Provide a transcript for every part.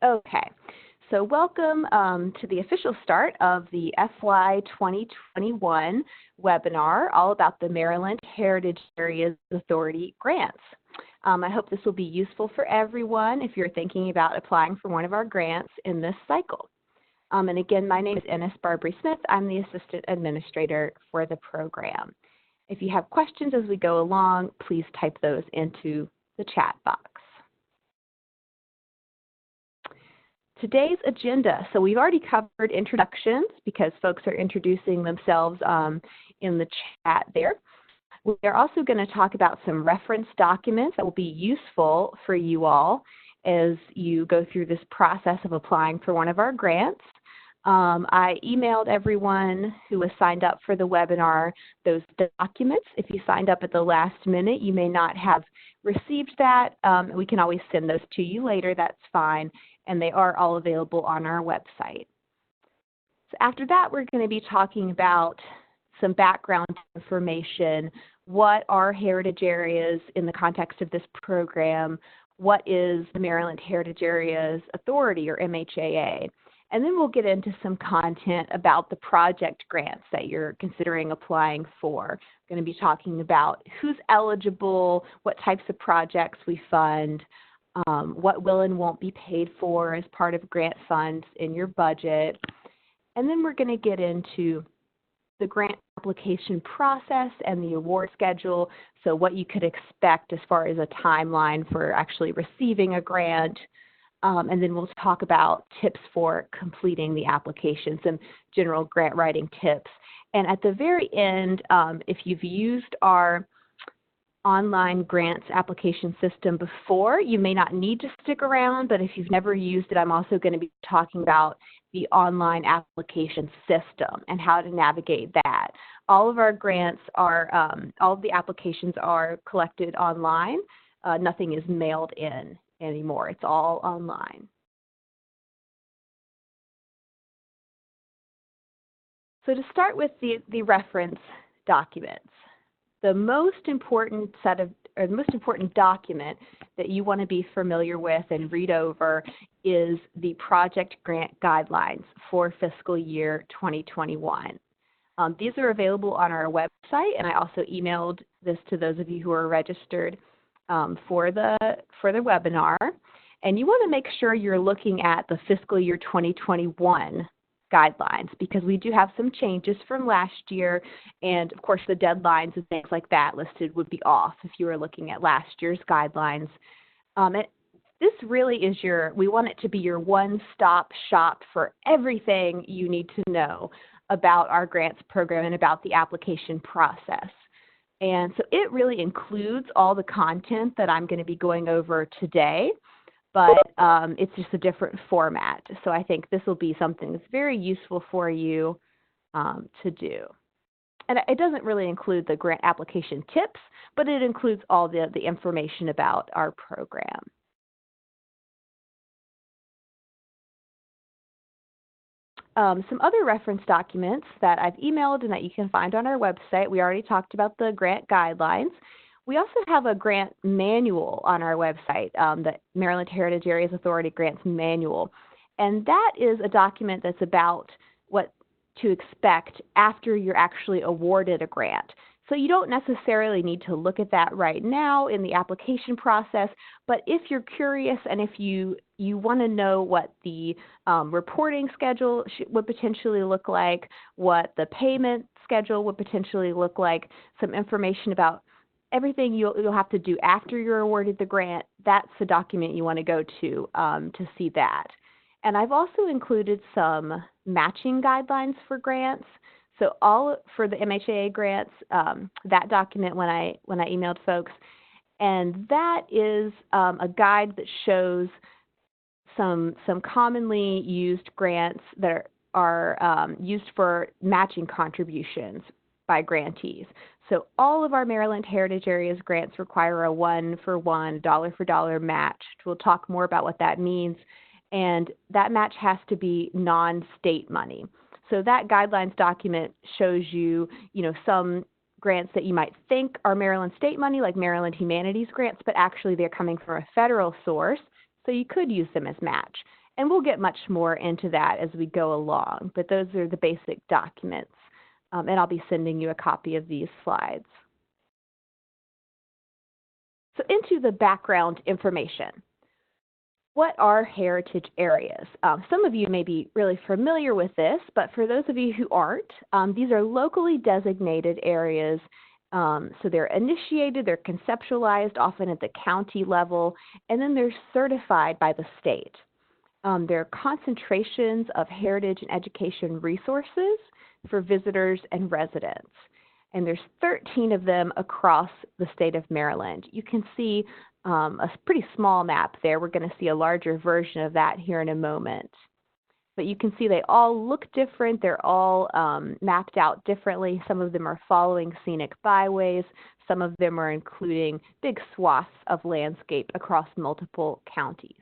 Okay, so welcome to the official start of the FY 2021 webinar, all about the Maryland Heritage Areas Authority grants. I hope this will be useful for everyone if you're thinking about applying for one of our grants in this cycle. And again, my name is Ennis Barbary Smith. I'm the Assistant Administrator for the program. If you have questions as we go along, please type those into the chat box. Today's agenda, so we've already covered introductions because folks are introducing themselves in the chat there. We are also going to talk about some reference documents that will be useful for you all as you go through this process of applying for one of our grants. I emailed everyone who was signed up for the webinar those documents. If you signed up at the last minute, you may not have received that. We can always send those to you later, that's fine, and they are all available on our website. So after that, we're going to be talking about some background information. What are heritage areas in the context of this program? What is the Maryland Heritage Areas Authority, or MHAA? And then we'll get into some content about the project grants that you're considering applying for. We're going to be talking about who's eligible, what types of projects we fund, what will and won't be paid for as part of grant funds in your budget. And then we're going to get into the grant application process and the award schedule, so what you could expect as far as a timeline for actually receiving a grant. And then we'll talk about tips for completing the application, some general grant writing tips. And at the very end, if you've used our online grants application system before, you may not need to stick around, but if you've never used it, I'm also going to be talking about the online application system and how to navigate that. All of our grants are, all of the applications are collected online. Nothing is mailed in anymore. It's all online. So to start with the reference documents, the most important document that you want to be familiar with and read over is the project grant guidelines for fiscal year 2021. These are available on our website, and I also emailed this to those of you who are registered for the webinar. And you want to make sure you're looking at the fiscal year 2021 guidelines, because we do have some changes from last year, and of course the deadlines and things like that listed would be off if you were looking at last year's guidelines. This really is we want it to be your one-stop shop for everything you need to know about our grants program and about the application process. And so it really includes all the content that I'm going to be going over today, but it's just a different format. So I think this will be something that's very useful for you to do. And it doesn't really include the grant application tips, but it includes all the information about our program. Some other reference documents that I've emailed and that you can find on our website. We already talked about the grant guidelines. We also have a grant manual on our website, the Maryland Heritage Areas Authority Grants Manual. And that is a document that's about what to expect after you're actually awarded a grant. So you don't necessarily need to look at that right now in the application process, but if you're curious and if you want to know what the reporting schedule would potentially look like, what the payment schedule would potentially look like, some information about everything you'll have to do after you're awarded the grant, that's the document you want to go to see that. And I've also included some matching guidelines for grants. So all for the MHAA grants, that document when I emailed folks, and that is a guide that shows some commonly used grants that are used for matching contributions by grantees. So all of our Maryland Heritage Areas grants require a one-for-one, dollar-for-dollar match. We'll talk more about what that means, and that match has to be non-state money. So that guidelines document shows you, some grants that you might think are Maryland state money, like Maryland Humanities grants, but actually they're coming from a federal source, so you could use them as match. And we'll get much more into that as we go along, but those are the basic documents. And I'll be sending you a copy of these slides. So into the background information. What are heritage areas? Some of you may be really familiar with this, but for those of you who aren't, these are locally designated areas. So they're initiated, they're conceptualized often at the county level, and then they're certified by the state. There are concentrations of heritage and education resources for visitors and residents. And there's 13 of them across the state of Maryland. You can see a pretty small map there. We're going to see a larger version of that here in a moment. But you can see they all look different. They're all mapped out differently. Some of them are following scenic byways. Some of them are including big swaths of landscape across multiple counties.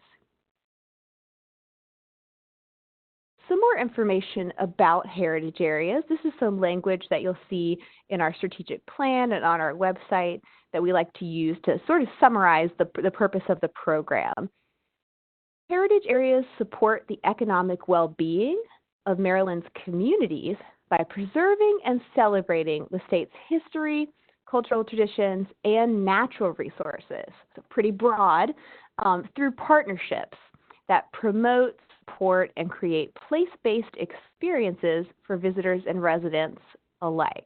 Some more information about heritage areas. This is some language that you'll see in our strategic plan and on our website that we like to use to sort of summarize the purpose of the program. Heritage areas support the economic well-being of Maryland's communities by preserving and celebrating the state's history, cultural traditions, and natural resources. So pretty broad, through partnerships that promote, support, and create place-based experiences for visitors and residents alike.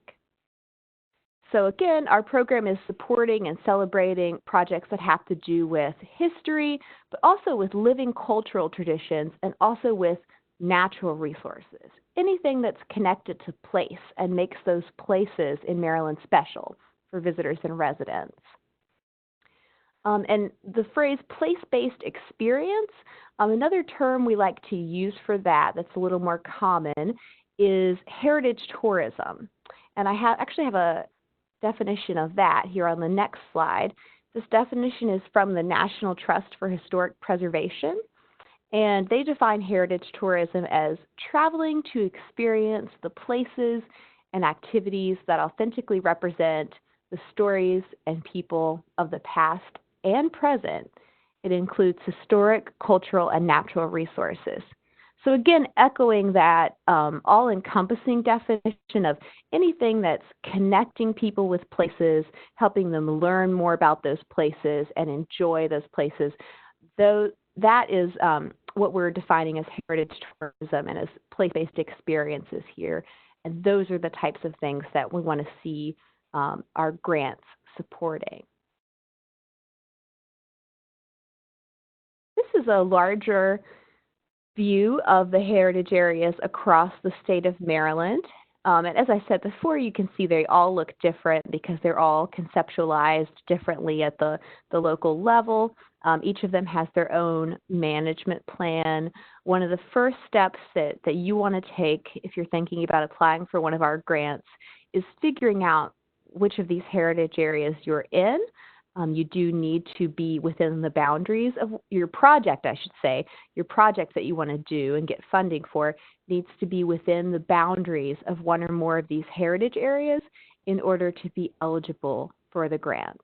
So again, our program is supporting and celebrating projects that have to do with history, but also with living cultural traditions and also with natural resources. Anything that's connected to place and makes those places in Maryland special for visitors and residents. And the phrase place-based experience, another term we like to use for that that's a little more common is heritage tourism. And I actually have a definition of that here on the next slide. This definition is from the National Trust for Historic Preservation, and they define heritage tourism as traveling to experience the places and activities that authentically represent the stories and people of the past and present. It includes historic, cultural, and natural resources. So again, echoing that all-encompassing definition of anything that's connecting people with places, helping them learn more about those places and enjoy those places, though that is what we're defining as heritage tourism and as place-based experiences here. And those are the types of things that we want to see our grants supporting. This is a larger view of the heritage areas across the state of Maryland. And as I said before, you can see they all look different because they're all conceptualized differently at the local level. Each of them has their own management plan. One of the first steps that you want to take if you're thinking about applying for one of our grants is figuring out which of these heritage areas you're in. You do need to be within the boundaries of your project, I should say. Your project that you want to do and get funding for needs to be within the boundaries of one or more of these heritage areas in order to be eligible for a grant.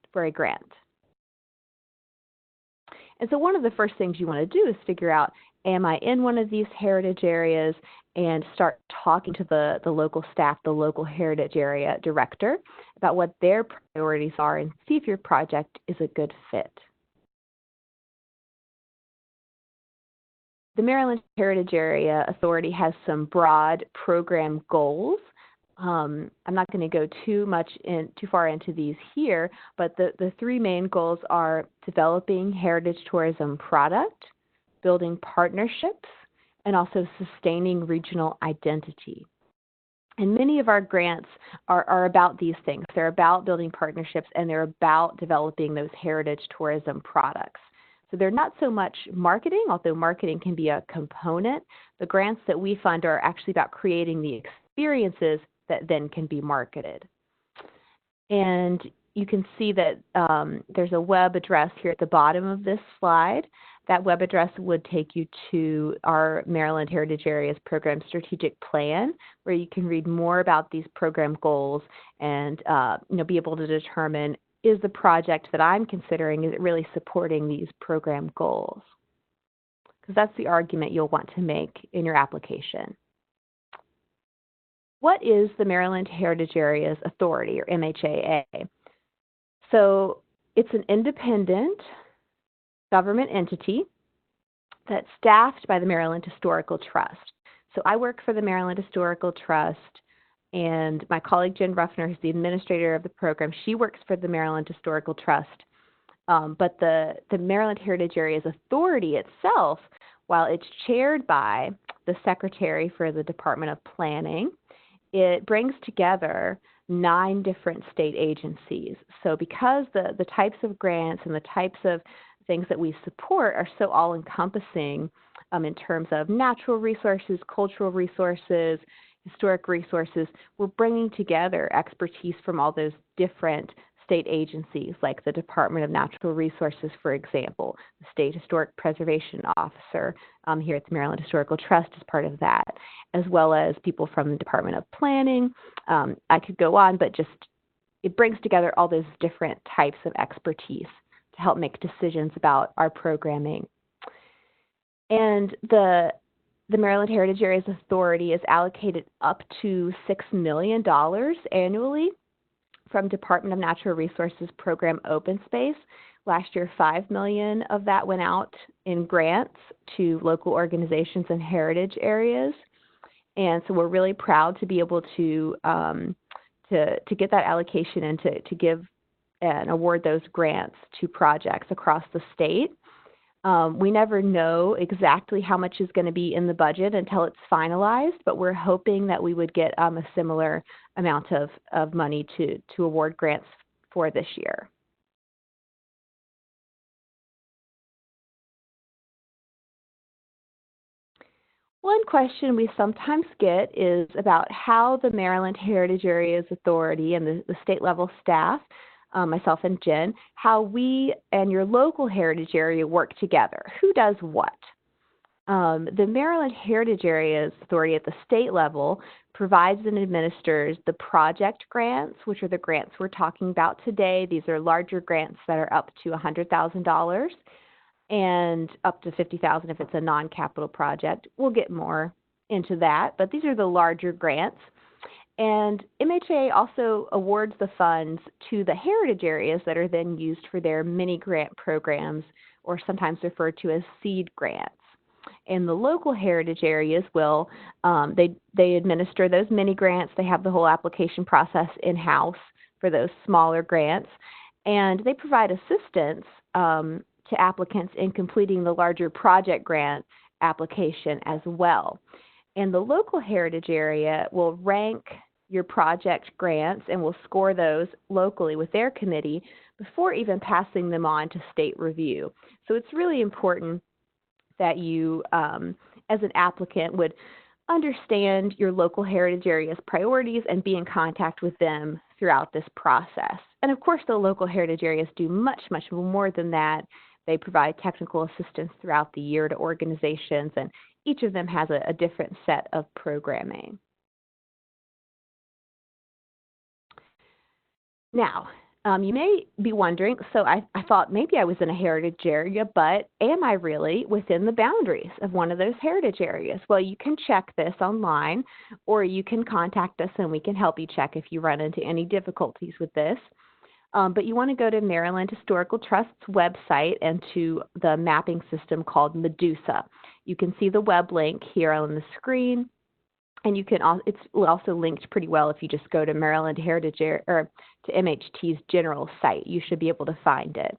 And so one of the first things you want to do is figure out, am I in one of these heritage areas, and start talking to the local staff, the local heritage area director, about what their priorities are and see if your project is a good fit. The Maryland Heritage Area Authority has some broad program goals. I'm not going to go too far into these here, but the three main goals are developing heritage tourism product, building partnerships, and also sustaining regional identity. And many of our grants are about these things. They're about building partnerships, and they're about developing those heritage tourism products. So they're not so much marketing, although marketing can be a component. The grants that we fund are actually about creating the experiences that then can be marketed. And you can see that there's a web address here at the bottom of this slide. That web address would take you to our Maryland Heritage Areas Program Strategic Plan, where you can read more about these program goals and be able to determine, is the project that I'm considering, is it really supporting these program goals? because that's the argument you'll want to make in your application. What is the Maryland Heritage Areas Authority, or MHAA? So it's an independent government entity that's staffed by the Maryland Historical Trust. So I work for the Maryland Historical Trust, and my colleague Jen Ruffner, who's the administrator of the program, she works for the Maryland Historical Trust. But the Maryland Heritage Areas Authority itself, while it's chaired by the Secretary for the Department of Planning, it brings together 9 different state agencies. So because the types of grants and the types of things that we support are so all-encompassing in terms of natural resources, cultural resources, historic resources, we're bringing together expertise from all those different state agencies, like the Department of Natural Resources, for example. The State Historic Preservation Officer here at the Maryland Historical Trust is part of that, as well as people from the Department of Planning. I could go on, but just it brings together all those different types of expertise to help make decisions about our programming. And the Maryland Heritage Areas Authority is allocated up to $6 million annually from Department of Natural Resources program Open Space. Last year, $5 million of that went out in grants to local organizations and heritage areas. And so we're really proud to be able to get that allocation and to give and award those grants to projects across the state. We never know exactly how much is going to be in the budget until it's finalized, but we're hoping that we would get a similar amount of money to award grants for this year. One question we sometimes get is about how the Maryland Heritage Areas Authority and the state level staff, myself and Jen, how we and your local heritage area work together. Who does what? The Maryland Heritage Areas Authority at the state level provides and administers the project grants, which are the grants we're talking about today. These are larger grants that are up to $100,000 and up to $50,000 if it's a non-capital project. We'll get more into that, but these are the larger grants. And MHA also awards the funds to the heritage areas that are then used for their mini grant programs, or sometimes referred to as seed grants. And the local heritage areas will, they administer those mini grants. They have the whole application process in-house for those smaller grants. And they provide assistance to applicants in completing the larger project grant application as well. And the local heritage area will rank your project grants and will score those locally with their committee before even passing them on to state review. So it's really important that you, as an applicant, would understand your local heritage area's priorities and be in contact with them throughout this process. And of course, the local heritage areas do much, much more than that. They provide technical assistance throughout the year to organizations, and each of them has a different set of programming. Now, you may be wondering, so I thought maybe I was in a heritage area, but am I really within the boundaries of one of those heritage areas? Well, you can check this online, or you can contact us and we can help you check if you run into any difficulties with this. But you want to go to Maryland Historical Trust's website and to the mapping system called Medusa. You can see the web link here on the screen. And you can it's also linked pretty well if you just go to Maryland Heritage Area, or to MHT's general site. You should be able to find it.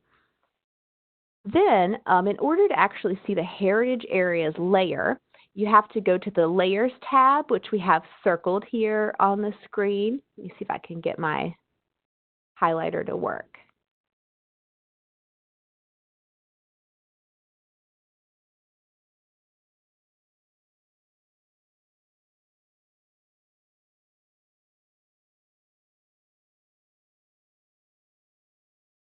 Then, in order to actually see the heritage areas layer, you have to go to the Layers tab, which we have circled here on the screen. Let me see if I can get my highlighter to work.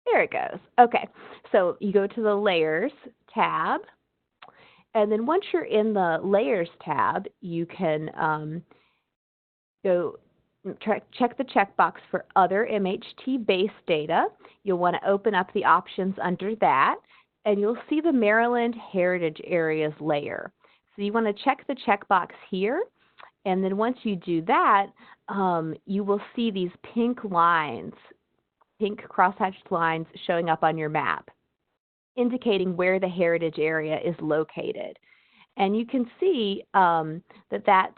There it goes. Okay, so you go to the Layers tab, and then once you're in the Layers tab, you can go check the checkbox for other MHT-based data. You'll want to open up the options under that, and you'll see the Maryland Heritage Areas layer. So you want to check the checkbox here, and then once you do that, you will see these pink lines, pink cross-hatched lines showing up on your map, indicating where the heritage area is located. And you can see that that's,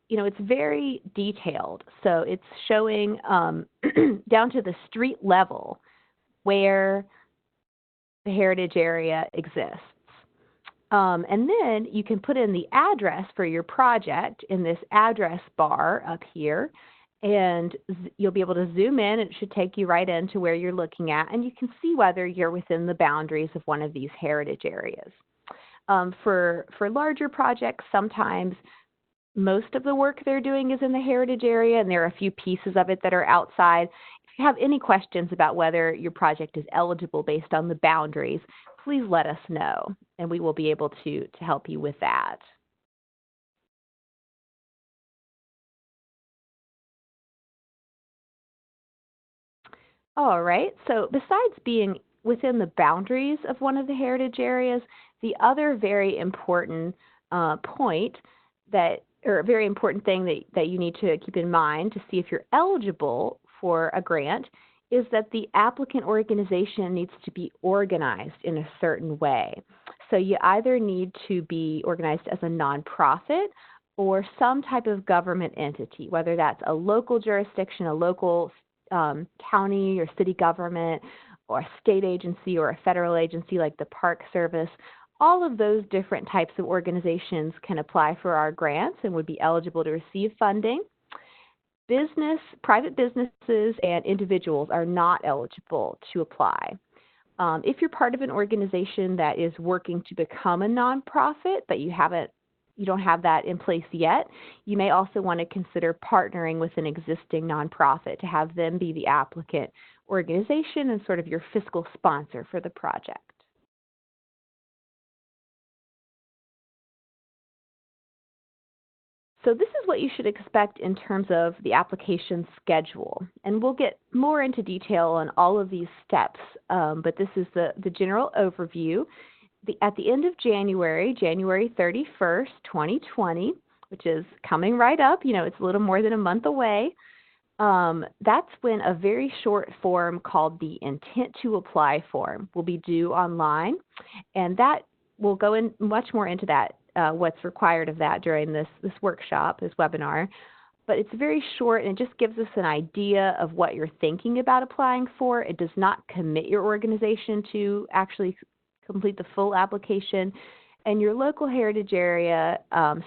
it's very detailed. So it's showing down to the street level where the heritage area exists. And then you can put in the address for your project in this address bar up here, and you'll be able to zoom in. It should take you right into where you're looking at, and you can see whether you're within the boundaries of one of these heritage areas. For larger projects, sometimes most of the work they're doing is in the heritage area, and there are a few pieces of it that are outside. If you have any questions about whether your project is eligible based on the boundaries, please let us know, and we will be able to help you with that. All right, so besides being within the boundaries of one of the heritage areas, the other very important point or a very important thing that you need to keep in mind to see if you're eligible for a grant is that the applicant organization needs to be organized in a certain way. So you either need to be organized as a nonprofit or some type of government entity, whether that's a local jurisdiction, a local county or city government, or a state agency or a federal agency like the Park Service. All of those different types of organizations can apply for our grants and would be eligible to receive funding. Private businesses and individuals are not eligible to apply. If you're part of an organization that is working to become a nonprofit, but you don't have that in place yet, you may also want to consider partnering with an existing nonprofit to have them be the applicant organization and sort of your fiscal sponsor for the project. So this is what you should expect in terms of the application schedule. And we'll get more into detail on all of these steps, but this is the general overview. At the end of January 31st, 2020, which is coming right up, it's a little more than a month away, that's when a very short form called the Intent to Apply form will be due online. And that will go in much more into that, what's required of that during this workshop, this webinar. But it's very short, and it just gives us an idea of what you're thinking about applying for. It does not commit your organization to actually complete the full application. And your local heritage area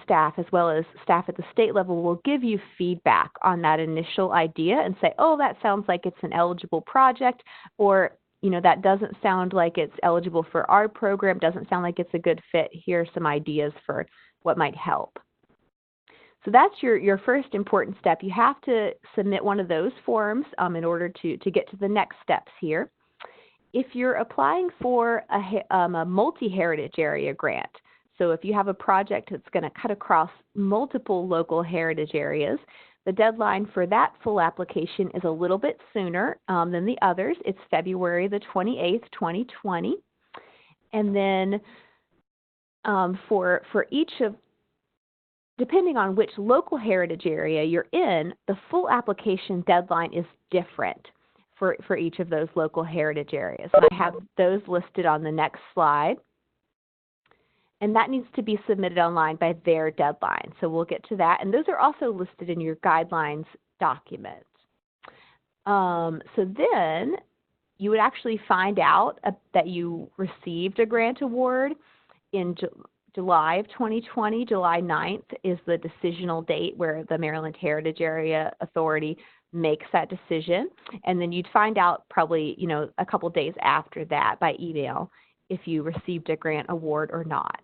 staff, as well as staff at the state level, will give you feedback on that initial idea and say, oh, that sounds like it's an eligible project, or that doesn't sound like it's eligible for our program, doesn't sound like it's a good fit. Here are some ideas for what might help. So that's your first important step. You have to submit one of those forms in order to get to the next steps here. If you're applying for a multi-heritage area grant, so if you have a project that's going to cut across multiple local heritage areas, the deadline for that full application is a little bit sooner than the others. It's February the 28th, 2020. And then for each of, depending on which local heritage area you're in, the full application deadline is different for each of those local heritage areas. And I have those listed on the next slide. And that needs to be submitted online by their deadline. So we'll get to that. And those are also listed in your guidelines document. So then you would actually find out that you received a grant award in July of 2020. July 9th is the decisional date where the Maryland Heritage Area Authority makes that decision. And then you'd find out probably, a couple days after that by email if you received a grant award or not.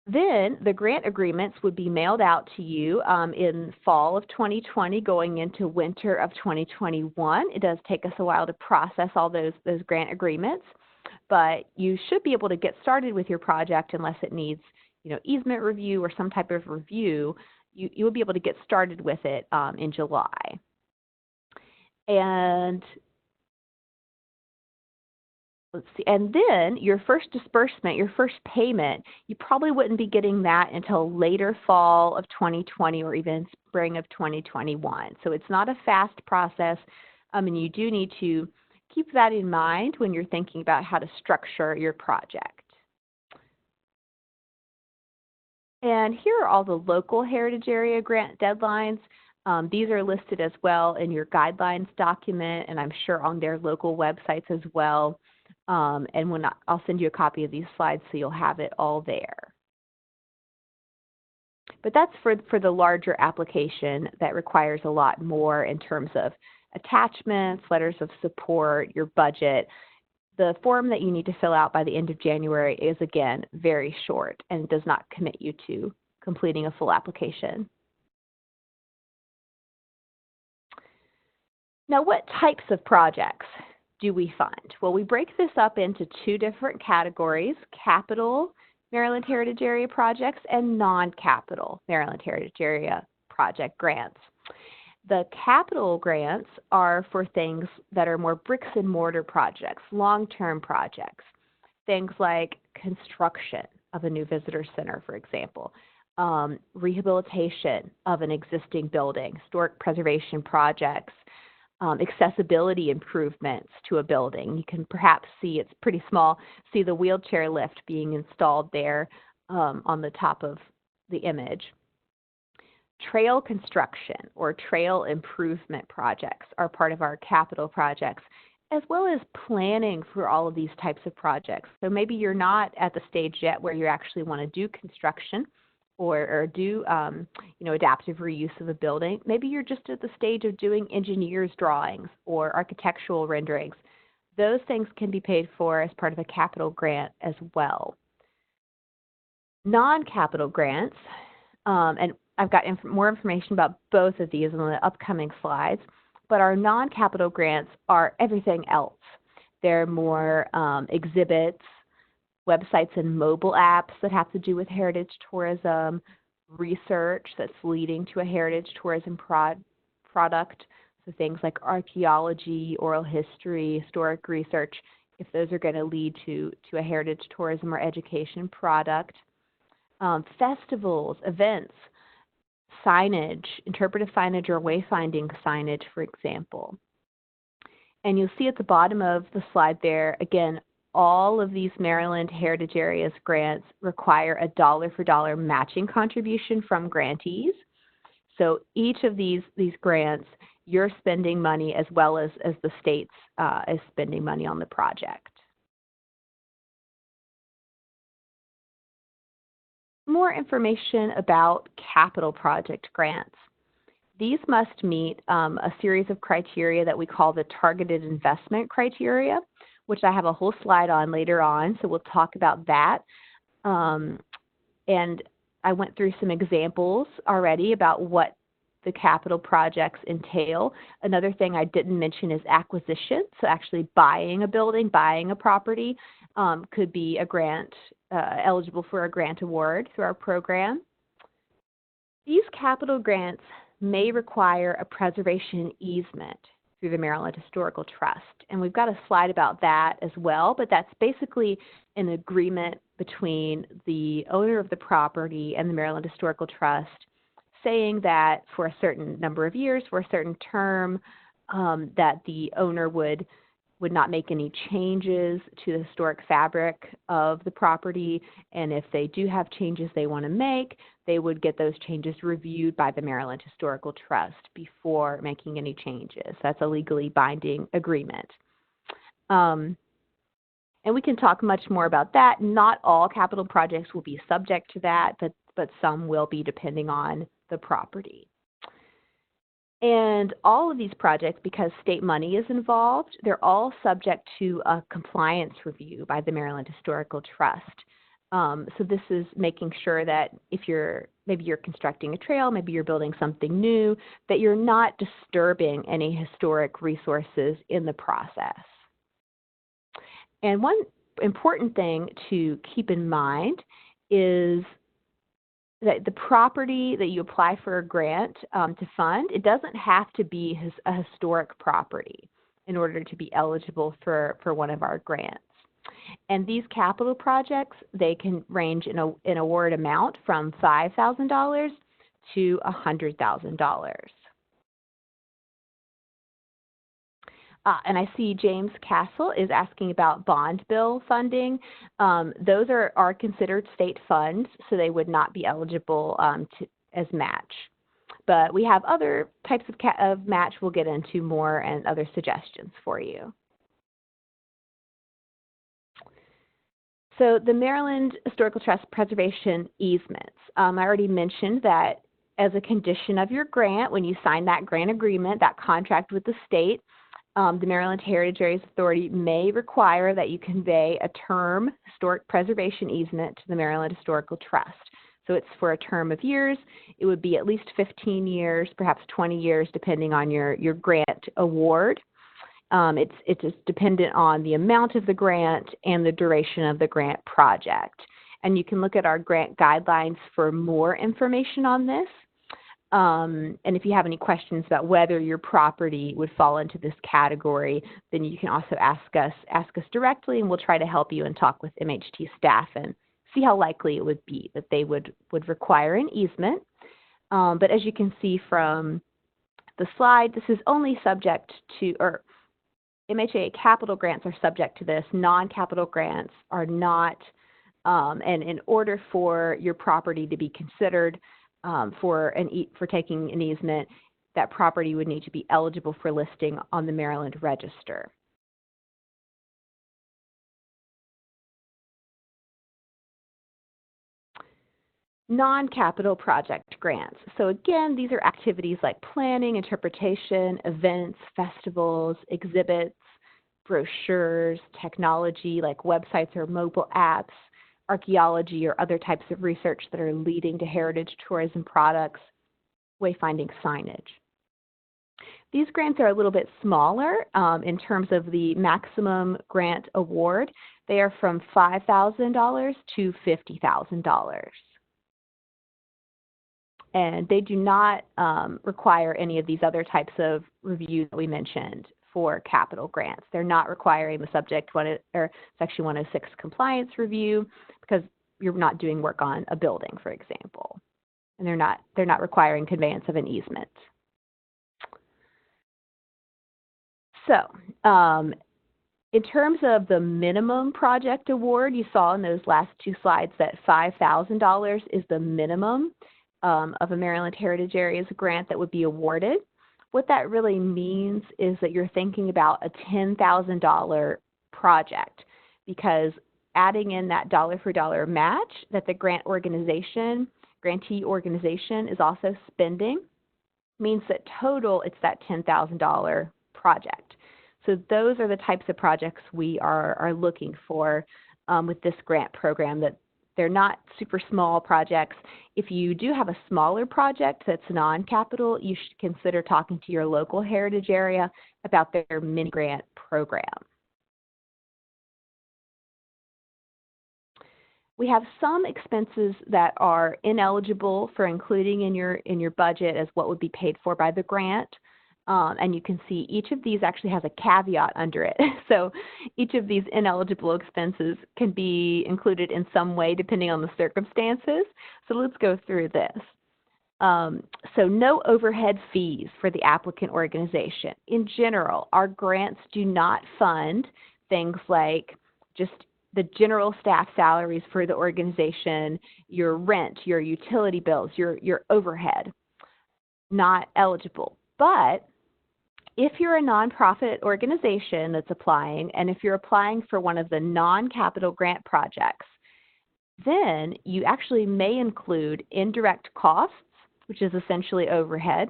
Then the grant agreements would be mailed out to you in fall of 2020 going into winter of 2021. It does take us a while to process all those grant agreements, but you should be able to get started with your project unless it needs easement review or some type of review. You will be able to get started with it in July. And let's see, and then your first disbursement, your first payment, you probably wouldn't be getting that until later fall of 2020 or even spring of 2021. So it's not a fast process, and you do need to keep that in mind when you're thinking about how to structure your project. And here are all the local heritage area grant deadlines. These are listed as well in your guidelines document, and I'm sure on their local websites as well. And I'll send you a copy of these slides so you'll have it all there. But that's for the larger application that requires a lot more in terms of attachments, letters of support, your budget. The form that you need to fill out by the end of January is, again, very short and does not commit you to completing a full application. Now, what types of projects do we find? Well, we break this up into two different categories: capital Maryland Heritage Area projects and non-capital Maryland Heritage Area project grants. The capital grants are for things that are more bricks and mortar projects, long-term projects, things like construction of a new visitor center, for example, rehabilitation of an existing building, historic preservation projects, accessibility improvements to a building. You can perhaps see, it's pretty small, see the wheelchair lift being installed there on the top of the image. Trail construction or trail improvement projects are part of our capital projects, as well as planning for all of these types of projects. So maybe you're not at the stage yet where you actually want to do construction or do adaptive reuse of a building. Maybe you're just at the stage of doing engineer's drawings or architectural renderings. Those things can be paid for as part of a capital grant as well. Non-capital grants, and I've got more information about both of these in the upcoming slides, but our non-capital grants are everything else. They're more exhibits, websites and mobile apps that have to do with heritage tourism, research that's leading to a heritage tourism product, so things like archaeology, oral history, historic research, if those are going to lead to a heritage tourism or education product. Festivals, events, signage, interpretive signage or wayfinding signage, for example. And you'll see at the bottom of the slide there, again, all of these Maryland Heritage Areas grants require a dollar-for-dollar matching contribution from grantees. So each of these grants, you're spending money as well as the state's is spending money on the project. More information about capital project grants. These must meet a series of criteria that we call the targeted investment criteria, which I have a whole slide on later on, so we'll talk about that. And I went through some examples already about what the capital projects entail. Another thing I didn't mention is acquisition, so actually buying a building, buying a property could be a grant, eligible for a grant award through our program. These capital grants may require a preservation easement through the Maryland Historical Trust. And we've got a slide about that as well, but that's basically an agreement between the owner of the property and the Maryland Historical Trust, saying that for a certain number of years, for a certain term, that the owner would not make any changes to the historic fabric of the property, and if they do have changes they want to make, they would get those changes reviewed by the Maryland Historical Trust before making any changes. That's a legally binding agreement. And we can talk much more about that. Not all capital projects will be subject to that, but some will be depending on the property. And all of these projects, because state money is involved, they're all subject to a compliance review by the Maryland Historical Trust. So this is making sure that if maybe you're constructing a trail, maybe you're building something new, that you're not disturbing any historic resources in the process. And one important thing to keep in mind is that the property that you apply for a grant to fund, it doesn't have to be a historic property in order to be eligible for one of our grants. And these capital projects, they can range in award amount from $5,000 to $100,000. And I see James Castle is asking about bond bill funding. Those are considered state funds, so they would not be eligible as match. But we have other types of match we'll get into more and other suggestions for you. So the Maryland Historical Trust Preservation Easements. I already mentioned that as a condition of your grant, when you sign that grant agreement, that contract with the state, the Maryland Heritage Areas Authority may require that you convey a term historic preservation easement to the Maryland Historical Trust. So it's for a term of years. It would be at least 15 years, perhaps 20 years, depending on your grant award. It's dependent on the amount of the grant and the duration of the grant project. And you can look at our grant guidelines for more information on this. And if you have any questions about whether your property would fall into this category, then you can also ask us directly, and we'll try to help you and talk with MHT staff and see how likely it would be that they would require an easement. But as you can see from the slide, this is only subject to, or MHA capital grants are subject to this. Non-capital grants are not. And in order for your property to be considered for taking an easement, that property would need to be eligible for listing on the Maryland Register. Non-capital project grants. So again, these are activities like planning, interpretation, events, festivals, exhibits, brochures, technology like websites or mobile apps, archaeology or other types of research that are leading to heritage tourism products, wayfinding signage. These grants are a little bit smaller in terms of the maximum grant award. They are from $5,000 to $50,000. And they do not require any of these other types of reviews that we mentioned for capital grants. They're not requiring the Section 106 compliance review because you're not doing work on a building, for example. And they're not requiring conveyance of an easement. So in terms of the minimum project award, you saw in those last two slides that $5,000 is the minimum of a Maryland Heritage Areas grant that would be awarded. What that really means is that you're thinking about a $10,000 project, because adding in that dollar for dollar match that the grantee organization is also spending means that total it's that $10,000 project. So those are the types of projects we are looking for with this grant program, that they're not super small projects. If you do have a smaller project that's non-capital, you should consider talking to your local heritage area about their mini grant program. We have some expenses that are ineligible for including in your budget as what would be paid for by the grant. And you can see each of these actually has a caveat under it. So each of these ineligible expenses can be included in some way depending on the circumstances. So let's go through this. So no overhead fees for the applicant organization. In general, our grants do not fund things like just the general staff salaries for the organization, your rent, your utility bills, your overhead. Not eligible. But if you're a nonprofit organization that's applying, and if you're applying for one of the non-capital grant projects, then you actually may include indirect costs, which is essentially overhead,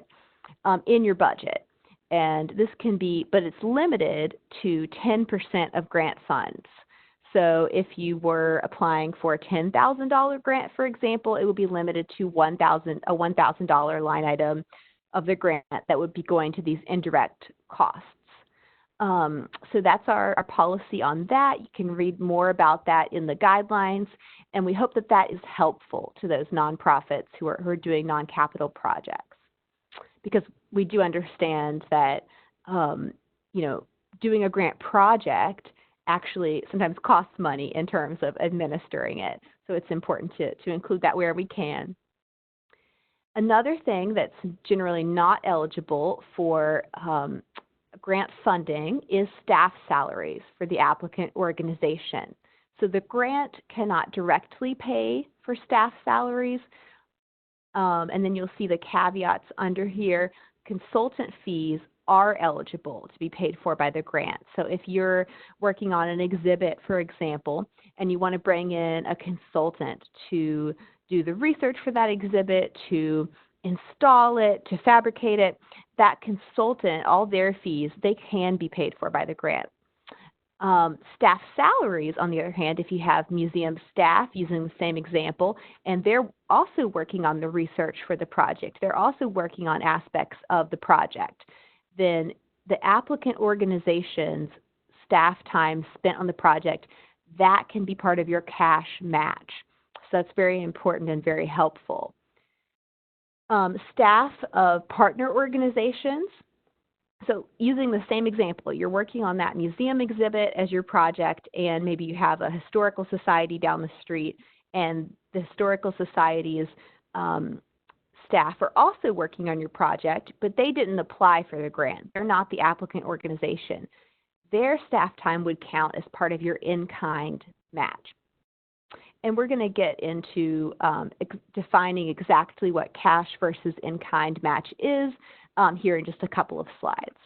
in your budget. And this can be, but it's limited to 10% of grant funds. So if you were applying for a $10,000 grant, for example, it would be limited to a $1,000 line item of the grant that would be going to these indirect costs. So that's our policy on that. You can read more about that in the guidelines, and we hope that that is helpful to those nonprofits who are doing non-capital projects, because we do understand that doing a grant project actually sometimes costs money in terms of administering it. So it's important to include that where we can. Another thing that's generally not eligible for grant funding is staff salaries for the applicant organization. So the grant cannot directly pay for staff salaries. And then you'll see the caveats under here. Consultant fees are eligible to be paid for by the grant. So if you're working on an exhibit, for example, and you want to bring in a consultant to do the research for that exhibit, to install it, to fabricate it, that consultant, all their fees, they can be paid for by the grant. Staff salaries, on the other hand, if you have museum staff using the same example, and they're also working on the research for the project, they're also working on aspects of the project, then the applicant organization's staff time spent on the project, that can be part of your cash match. So that's very important and very helpful. Staff of partner organizations. So using the same example, you're working on that museum exhibit as your project, and maybe you have a historical society down the street, and the historical society's staff are also working on your project, but they didn't apply for the grant. They're not the applicant organization. Their staff time would count as part of your in-kind match. And we're going to get into defining exactly what cash versus in-kind match is here in just a couple of slides.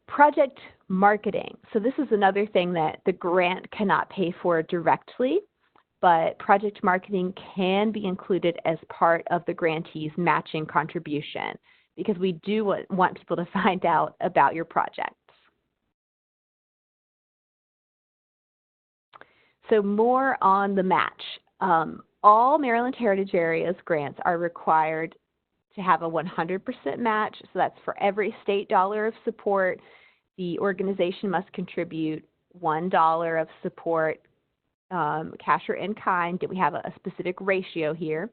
Project marketing. So this is another thing that the grant cannot pay for directly, but project marketing can be included as part of the grantee's matching contribution because we do want people to find out about your projects. So more on the match. All Maryland Heritage Areas grants are required to have a 100% match. So that's for every state dollar of support, the organization must contribute $1 of support, cash or in kind. We have a specific ratio here.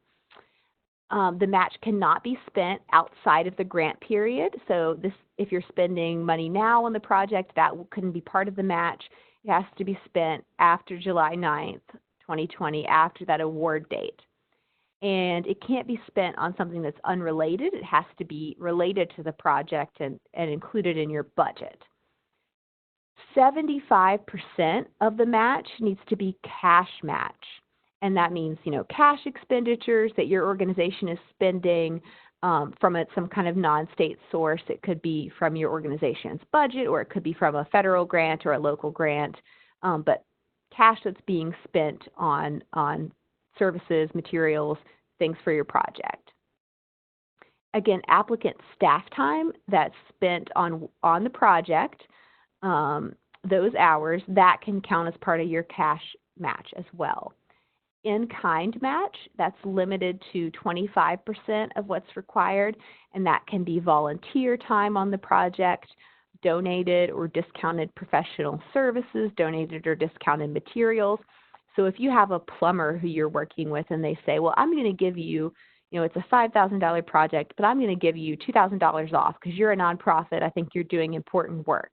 The match cannot be spent outside of the grant period. So if you're spending money now on the project, that couldn't be part of the match. It has to be spent after July 9th, 2020, after that award date. And it can't be spent on something that's unrelated. It has to be related to the project and included in your budget. 75% of the match needs to be cash match. And that means, cash expenditures that your organization is spending from some kind of non-state source. It could be from your organization's budget, or it could be from a federal grant or a local grant. But cash that's being spent on services, materials, things for your project. Again, applicant staff time that's spent on the project, those hours, that can count as part of your cash match as well. In-kind match, that's limited to 25% of what's required, and that can be volunteer time on the project, donated or discounted professional services, donated or discounted materials. So if you have a plumber who you're working with and they say, well, I'm going to give you, it's a $5,000 project, but I'm going to give you $2,000 off because you're a nonprofit. I think you're doing important work.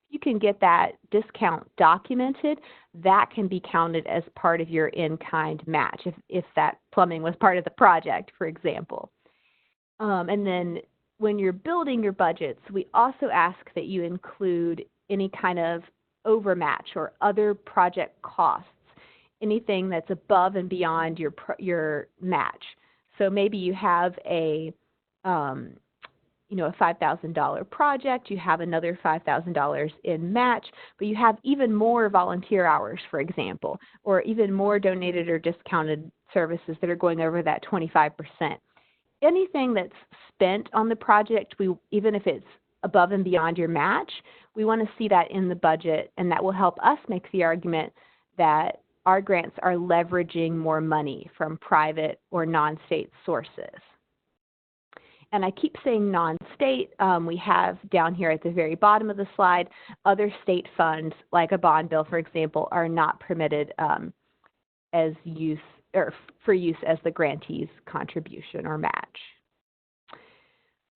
You can get that discount documented. That can be counted as part of your in-kind match if that plumbing was part of the project, for example. And then when you're building your budgets, we also ask that you include any kind of overmatch or other project costs, anything that's above and beyond your match. So maybe you have a $5,000 project, you have another $5,000 in match, but you have even more volunteer hours, for example, or even more donated or discounted services that are going over that 25%. Anything that's spent on the project, even if it's above and beyond your match, we want to see that in the budget, and that will help us make the argument that our grants are leveraging more money from private or non-state sources. And I keep saying non-state. We have down here at the very bottom of the slide, other state funds, like a bond bill, for example, are not permitted as use or for use as the grantee's contribution or match.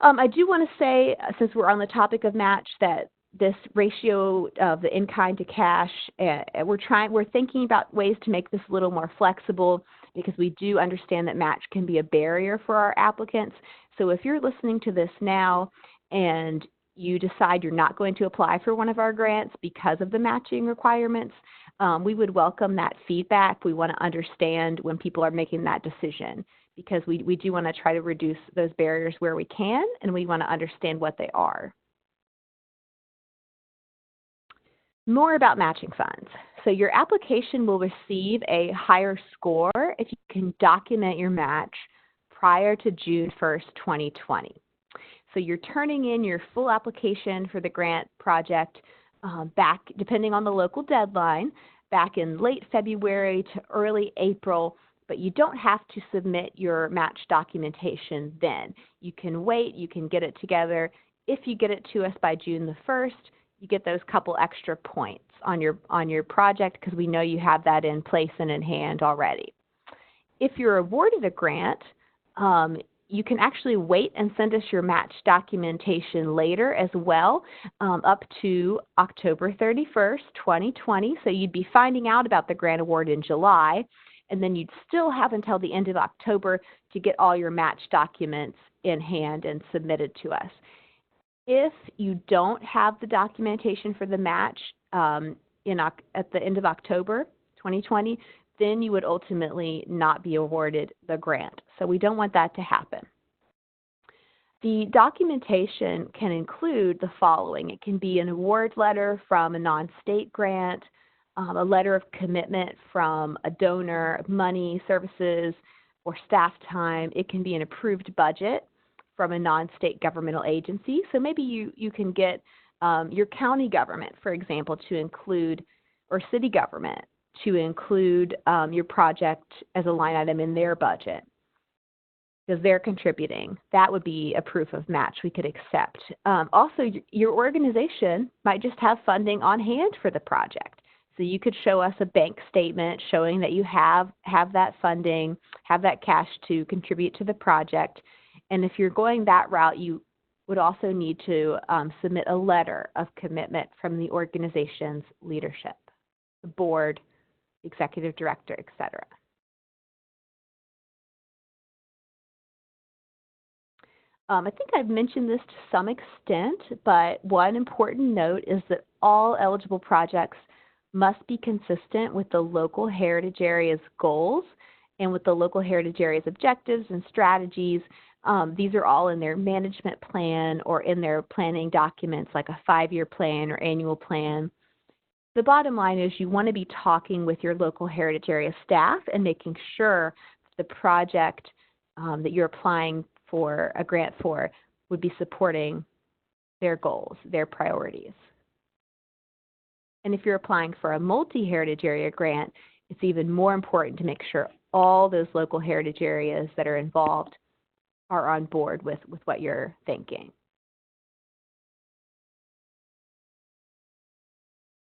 I do want to say, since we're on the topic of match, that this ratio of the in-kind to cash, we're thinking about ways to make this a little more flexible because we do understand that match can be a barrier for our applicants. So if you're listening to this now and you decide you're not going to apply for one of our grants because of the matching requirements, we would welcome that feedback. We want to understand when people are making that decision because we do want to try to reduce those barriers where we can, and we want to understand what they are. More about matching funds. So your application will receive a higher score if you can document your match prior to June 1st, 2020. So you're turning in your full application for the grant project back, depending on the local deadline, back in late February to early April, but you don't have to submit your match documentation then. You can wait, you can get it together. If you get it to us by June the 1st, you get those couple extra points on your project because we know you have that in place and in hand already. If you're awarded a grant, you can actually wait and send us your match documentation later as well, up to October 31st, 2020. So you'd be finding out about the grant award in July, and then you'd still have until the end of October to get all your match documents in hand and submitted to us. If you don't have the documentation for the match at the end of October 2020, then you would ultimately not be awarded the grant. So we don't want that to happen. The documentation can include the following. It can be an award letter from a non-state grant, a letter of commitment from a donor, money, services, or staff time. It can be an approved budget from a non-state governmental agency. So maybe you can get your county government, for example, to include, or city government, to include your project as a line item in their budget because they're contributing. That would be a proof of match we could accept. Also, your organization might just have funding on hand for the project. So you could show us a bank statement showing that you have that funding, have that cash to contribute to the project. And if you're going that route, you would also need to submit a letter of commitment from the organization's leadership, the board, executive director, etc. I think I've mentioned this to some extent, but one important note is that all eligible projects must be consistent with the local heritage area's goals and with the local heritage area's objectives and strategies. These are all in their management plan or in their planning documents like a 5-year plan or annual plan. The bottom line is you want to be talking with your local heritage area staff and making sure the project that you're applying for a grant for would be supporting their goals, their priorities. And if you're applying for a multi-heritage area grant, it's even more important to make sure all those local heritage areas that are involved are on board with what you're thinking.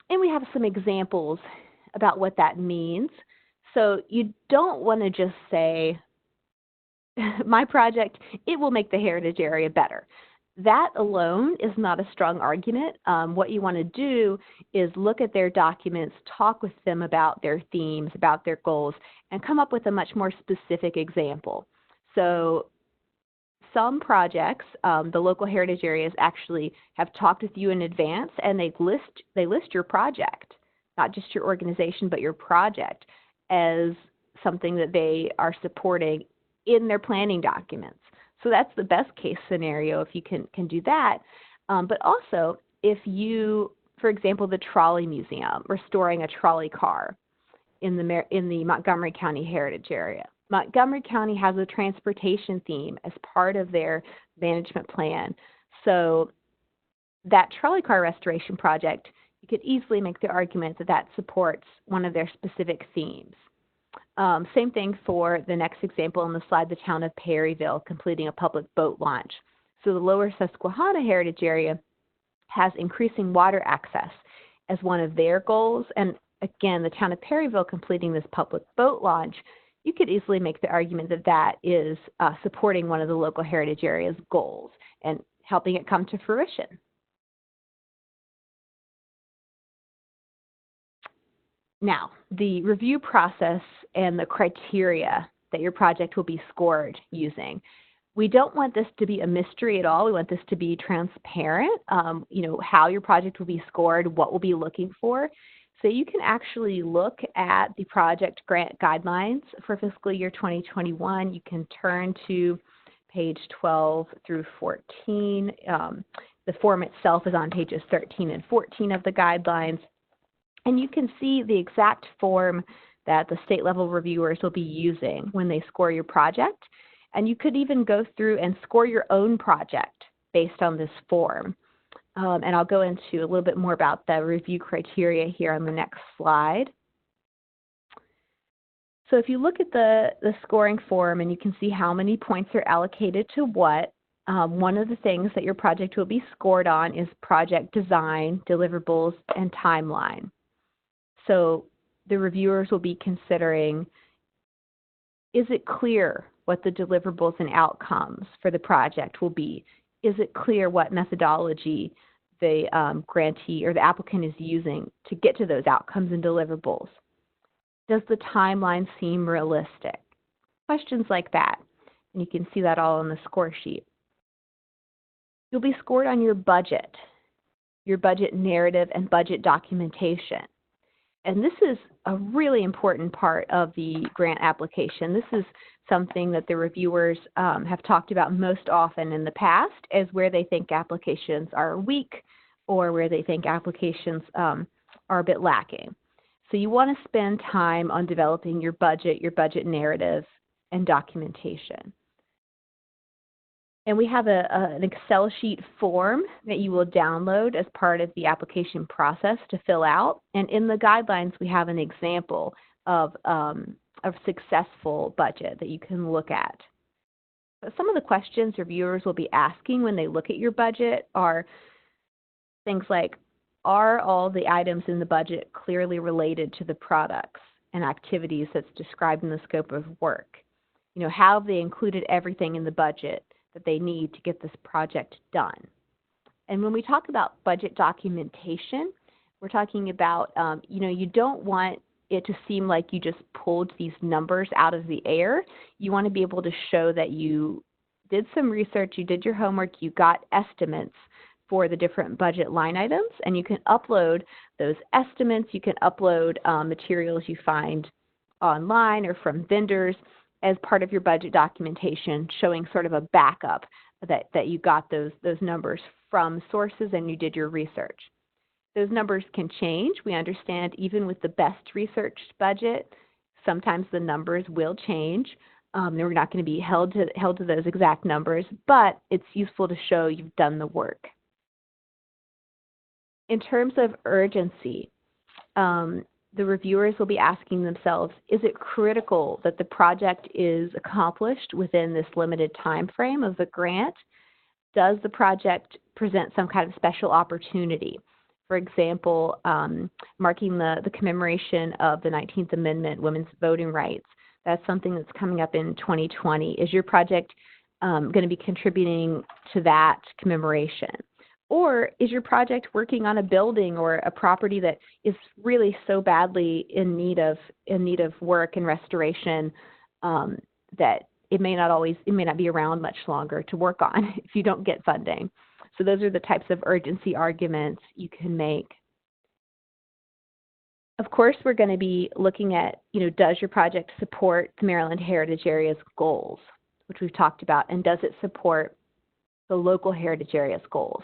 And we have some examples about what that means. So you don't want to just say, my project, it will make the heritage area better. That alone is not a strong argument. What you want to do is look at their documents, talk with them about their themes, about their goals, and come up with a much more specific example. So some projects, the local heritage areas actually have talked with you in advance, and they list your project, not just your organization, but your project as something that they are supporting in their planning documents. So that's the best case scenario if you can do that. But also, if you, for example, the Trolley Museum, restoring a trolley car in the Montgomery County Heritage Area. Montgomery County has a transportation theme as part of their management plan. So that trolley car restoration project, you could easily make the argument that that supports one of their specific themes. Same thing for the next example on the slide, the town of Perryville completing a public boat launch. So the Lower Susquehanna Heritage Area has increasing water access as one of their goals. And again, the town of Perryville completing this public boat launch, you could easily make the argument that that is supporting one of the local heritage area's goals and helping it come to fruition. Now, the review process and the criteria that your project will be scored using. We don't want this to be a mystery at all. We want this to be transparent, how your project will be scored, what we'll be looking for. So you can actually look at the project grant guidelines for fiscal year 2021. You can turn to page 12 through 14. The form itself is on pages 13 and 14 of the guidelines. And you can see the exact form that the state level reviewers will be using when they score your project. And you could even go through and score your own project based on this form. And I'll go into a little bit more about the review criteria here on the next slide. So if you look at the scoring form and you can see how many points are allocated to what, one of the things that your project will be scored on is project design, deliverables, and timeline. So the reviewers will be considering, is it clear what the deliverables and outcomes for the project will be? Is it clear what methodology the grantee or the applicant is using to get to those outcomes and deliverables? Does the timeline seem realistic? Questions like that. And you can see that all on the score sheet. You'll be scored on your budget narrative, and budget documentation. And this is a really important part of the grant application. This is something that the reviewers have talked about most often in the past as where they think applications are weak or where they think applications are a bit lacking. So you want to spend time on developing your budget narrative, and documentation. And we have an Excel sheet form that you will download as part of the application process to fill out. And in the guidelines, we have an example of a successful budget that you can look at. Some of the questions reviewers will be asking when they look at your budget are things like, are all the items in the budget clearly related to the products and activities that's described in the scope of work? Have they included everything in the budget that they need to get this project done? And when we talk about budget documentation, we're talking about, you don't want it to seem like you just pulled these numbers out of the air. You want to be able to show that you did some research, you did your homework, you got estimates for the different budget line items, and you can upload those estimates. You can upload materials you find online or from vendors as part of your budget documentation, showing sort of a backup that you got those numbers from sources and you did your research. Those numbers can change. We understand even with the best researched budget, sometimes the numbers will change. We're not going to be held to those exact numbers, but it's useful to show you've done the work. In terms of urgency, the reviewers will be asking themselves, is it critical that the project is accomplished within this limited time frame of the grant? Does the project present some kind of special opportunity? For example, marking the commemoration of the 19th Amendment, women's voting rights. That's something that's coming up in 2020. Is your project going to be contributing to that commemoration? Or is your project working on a building or a property that is really so badly in need of work and restoration that it may not be around much longer to work on if you don't get funding? So those are the types of urgency arguments you can make. Of course, we're going to be looking at, does your project support the Maryland Heritage Area's goals, which we've talked about, and does it support the local heritage area's goals?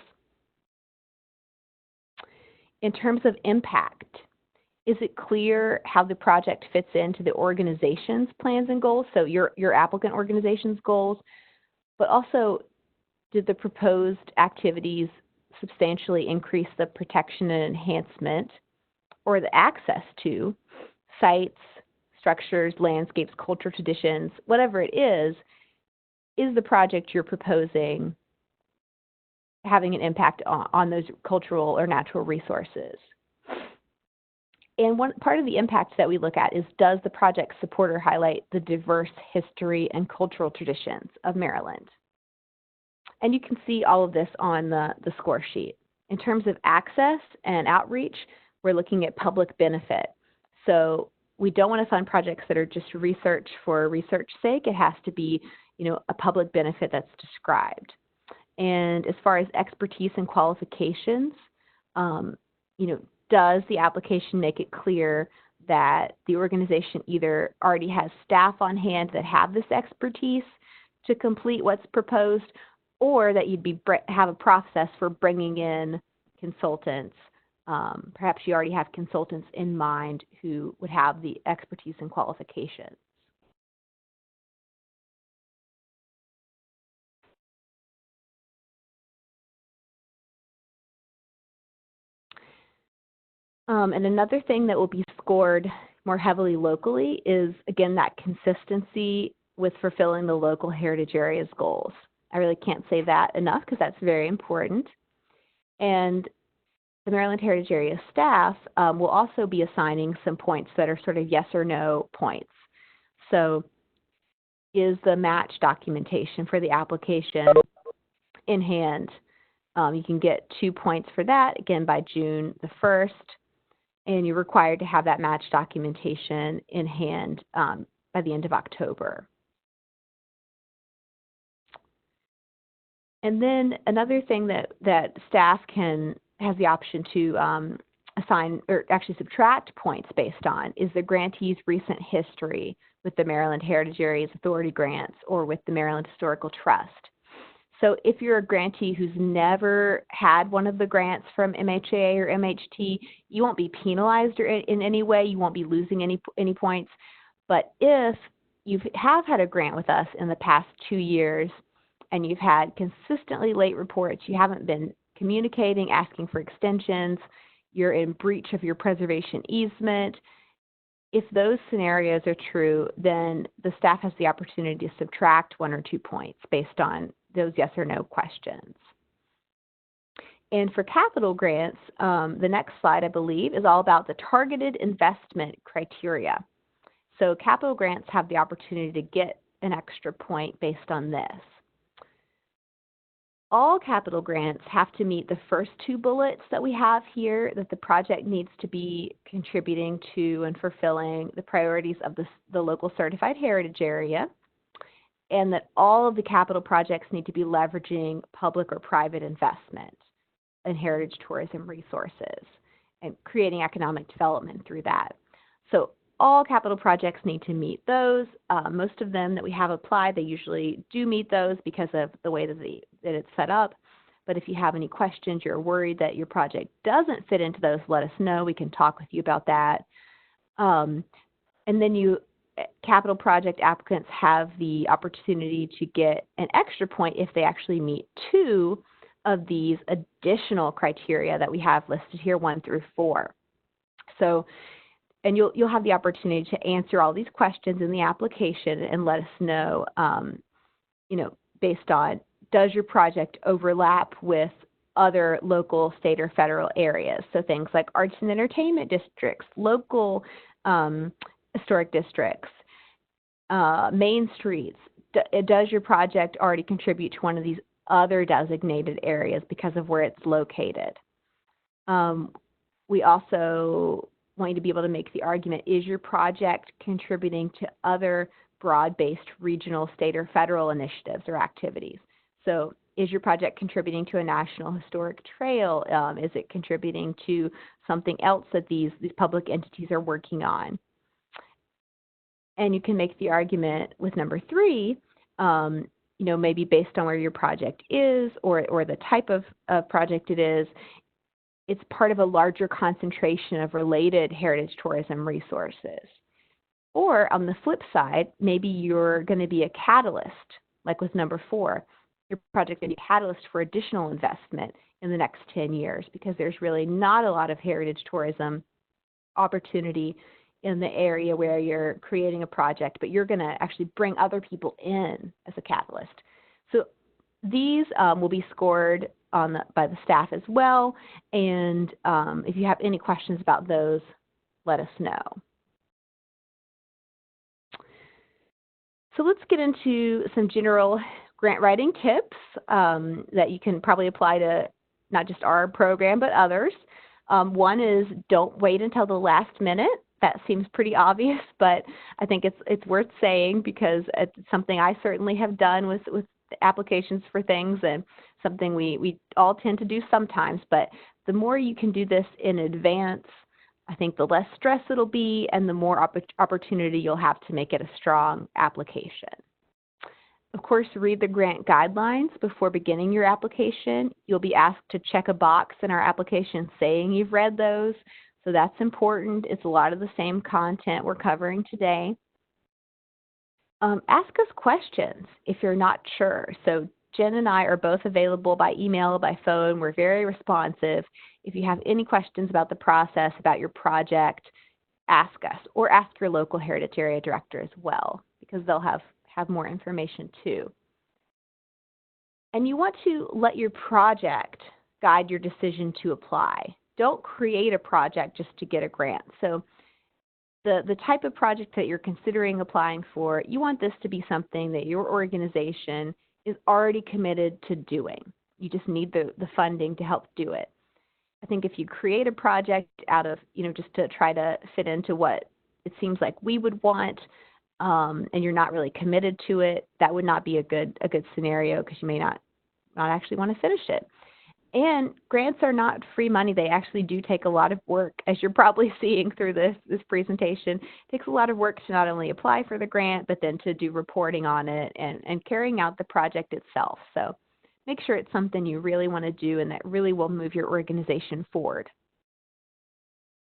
In terms of impact, is it clear how the project fits into the organization's plans and goals, so your applicant organization's goals, but also did the proposed activities substantially increase the protection and enhancement or the access to sites, structures, landscapes, culture, traditions, whatever it is the project you're proposing having an impact on those cultural or natural resources? And one part of the impact that we look at is, does the project support or highlight the diverse history and cultural traditions of Maryland? And you can see all of this on the score sheet. In terms of access and outreach, we're looking at public benefit. So we don't want to fund projects that are just research for research's sake. It has to be, a public benefit that's described. And as far as expertise and qualifications, does the application make it clear that the organization either already has staff on hand that have this expertise to complete what's proposed, or that you'd have a process for bringing in consultants. Perhaps you already have consultants in mind who would have the expertise and qualifications. And another thing that will be scored more heavily locally is, again, that consistency with fulfilling the local heritage area's goals. I really can't say that enough because that's very important. And the Maryland Heritage Area staff will also be assigning some points that are sort of yes or no points. So is the match documentation for the application in hand? You can get 2 points for that, again, by June the 1st. And you're required to have that match documentation in hand by the end of October. And then another thing that staff has the option to assign or actually subtract points based on is the grantee's recent history with the Maryland Heritage Areas Authority grants or with the Maryland Historical Trust. So if you're a grantee who's never had one of the grants from MHA or MHT, you won't be penalized or in any way. You won't be losing any points. But if you have had a grant with us in the past 2 years and you've had consistently late reports, you haven't been communicating, asking for extensions, you're in breach of your preservation easement, if those scenarios are true, then the staff has the opportunity to subtract 1 or 2 points based on those yes or no questions. And for capital grants, the next slide, I believe, is all about the targeted investment criteria. So capital grants have the opportunity to get an extra point based on this. All capital grants have to meet the first 2 bullets that we have here, that the project needs to be contributing to and fulfilling the priorities of the local certified heritage area, and that all of the capital projects need to be leveraging public or private investment in heritage tourism resources and creating economic development through that. So all capital projects need to meet those. Most of them that we have applied, they usually do meet those because of the way that it's set up. But if you have any questions, you're worried that your project doesn't fit into those, let us know. We can talk with you about that. And then capital project applicants have the opportunity to get an extra point if they actually meet 2 of these additional criteria that we have listed here, 1 through 4. So, and you'll have the opportunity to answer all these questions in the application and let us know, based on, does your project overlap with other local, state, or federal areas? So things like arts and entertainment districts, local historic districts, main streets. Does your project already contribute to one of these other designated areas because of where it's located? We also want you to be able to make the argument, is your project contributing to other broad-based regional, state, or federal initiatives or activities? So is your project contributing to a national historic trail? Is it contributing to something else that these public entities are working on? And you can make the argument with number 3, maybe based on where your project is or the type of project it is, it's part of a larger concentration of related heritage tourism resources. Or on the flip side, maybe you're going to be a catalyst, like with number 4. Your project is going to be a catalyst for additional investment in the next 10 years because there's really not a lot of heritage tourism opportunity in the area where you're creating a project, but you're going to actually bring other people in as a catalyst. So these will be scored by the staff as well, and if you have any questions about those, let us know. So let's get into some general grant writing tips that you can probably apply to not just our program, but others. One is don't wait until the last minute that seems pretty obvious, but I think it's worth saying because it's something I certainly have done with applications for things, and something we all tend to do sometimes. But the more you can do this in advance, I think the less stress it'll be and the more opportunity you'll have to make it a strong application. Of course, read the grant guidelines before beginning your application. You'll be asked to check a box in our application saying you've read those, so that's important. It's a lot of the same content we're covering today. Ask us questions if you're not sure. So Jen and I are both available by email, by phone. We're very responsive. If you have any questions about the process, about your project, ask us, or ask your local Heritage Area Director as well, because they'll have more information too. And you want to let your project guide your decision to apply. Don't create a project just to get a grant. So the type of project that you're considering applying for, you want this to be something that your organization is already committed to doing. You just need the funding to help do it. I think if you create a project out of, just to try to fit into what it seems like we would want, and you're not really committed to it, that would not be a good scenario, because you may not actually want to finish it. And grants are not free money. They actually do take a lot of work, as you're probably seeing through this presentation. It takes a lot of work to not only apply for the grant, but then to do reporting on it and carrying out the project itself. So make sure it's something you really want to do and that really will move your organization forward.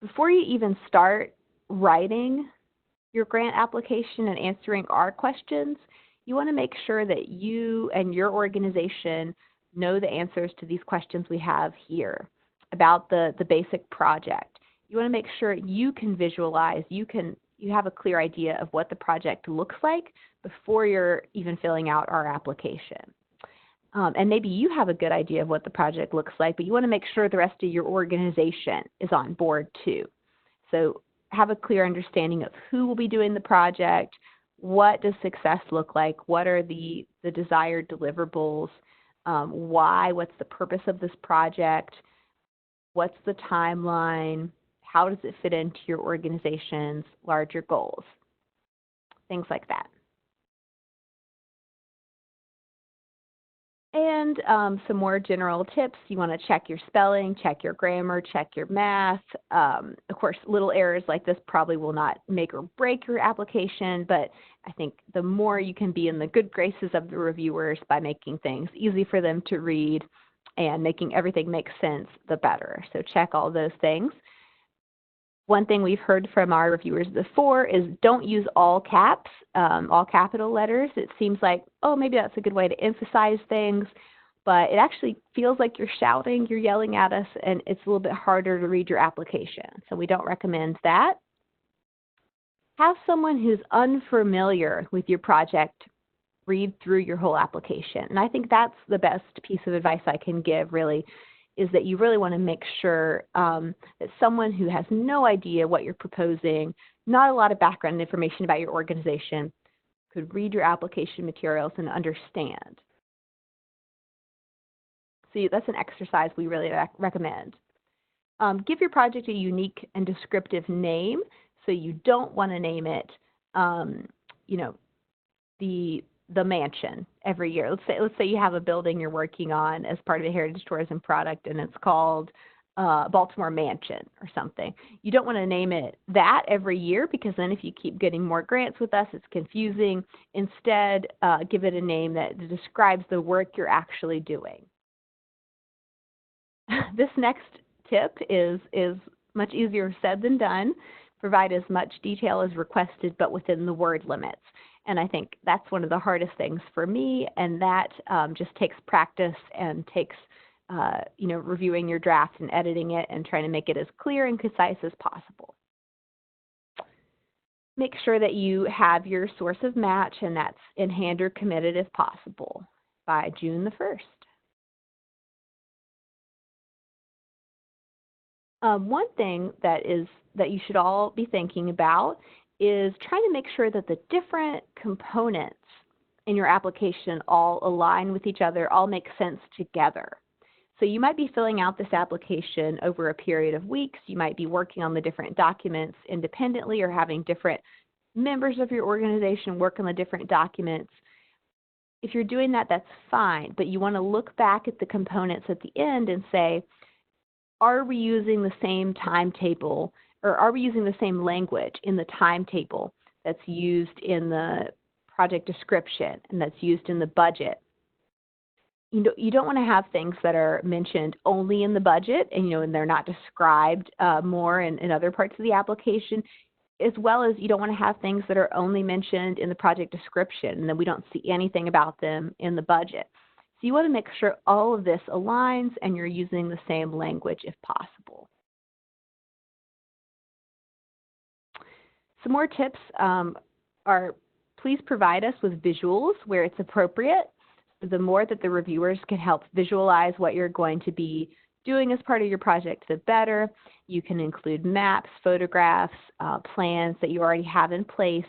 Before you even start writing your grant application and answering our questions, you want to make sure that you and your organization know the answers to these questions we have here about the basic project. You want to make sure you can visualize, you have a clear idea of what the project looks like before you're even filling out our application. And maybe you have a good idea of what the project looks like, but you want to make sure the rest of your organization is on board too. So have a clear understanding of who will be doing the project, what does success look like, what are the desired deliverables, why, what's the purpose of this project, what's the timeline, how does it fit into your organization's larger goals, things like that. And some more general tips. You want to check your spelling, check your grammar, check your math. Of course, little errors like this probably will not make or break your application, but I think the more you can be in the good graces of the reviewers by making things easy for them to read and making everything make sense, the better. So check all those things. One thing we've heard from our reviewers before is don't use all caps, all capital letters. It seems like, oh, maybe that's a good way to emphasize things, but it actually feels like you're shouting, you're yelling at us, and it's a little bit harder to read your application. So we don't recommend that. Have someone who's unfamiliar with your project read through your whole application. And I think that's the best piece of advice I can give, really, is that you really want to make sure that someone who has no idea what you're proposing, not a lot of background information about your organization, could read your application materials and understand. So that's an exercise we really recommend. Give your project a unique and descriptive name. So you don't want to name it, the mansion every year. Let's say you have a building you're working on as part of a heritage tourism product, and it's called Baltimore Mansion or something. You don't want to name it that every year, because then if you keep getting more grants with us, it's confusing. Instead, give it a name that describes the work you're actually doing. This next tip is much easier said than done. Provide as much detail as requested, but within the word limits. And I think that's one of the hardest things for me, and that just takes practice and takes, reviewing your draft and editing it and trying to make it as clear and concise as possible. Make sure that you have your source of match, and that's in hand or committed if possible by June the 1st. One thing that you should all be thinking about is trying to make sure that the different components in your application all align with each other, all make sense together. So you might be filling out this application over a period of weeks. You might be working on the different documents independently or having different members of your organization work on the different documents. If you're doing that, that's fine, but you want to look back at the components at the end and say, are we using the same timetable, or are we using the same language in the timetable that's used in the project description and that's used in the budget? You don't want to have things that are mentioned only in the budget and they're not described more in other parts of the application, as well as you don't want to have things that are only mentioned in the project description and then we don't see anything about them in the budget. So you want to make sure all of this aligns and you're using the same language if possible. Some more tips are please provide us with visuals where it's appropriate. The more that the reviewers can help visualize what you're going to be doing as part of your project, the better. You can include maps, photographs, plans that you already have in place.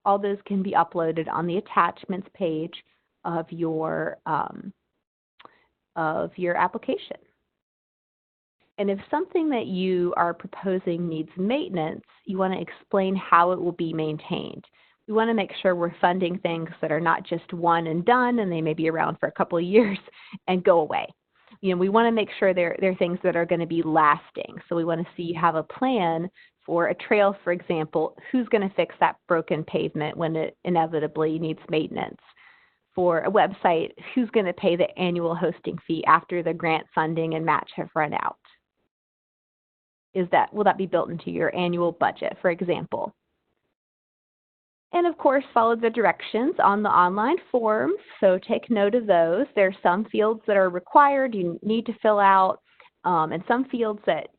All those can be uploaded on the attachments page of your application. And if something that you are proposing needs maintenance, you want to explain how it will be maintained. We want to make sure we're funding things that are not just one and done and they may be around for a couple of years and go away. We want to make sure they're things that are going to be lasting. So we want to see you have a plan for a trail, for example. Who's going to fix that broken pavement when it inevitably needs maintenance? For a website, who's going to pay the annual hosting fee after the grant funding and match have run out? Will that be built into your annual budget, for example? And of course, follow the directions on the online forms, so take note of those. There are some fields that are required you need to fill out, and some fields that,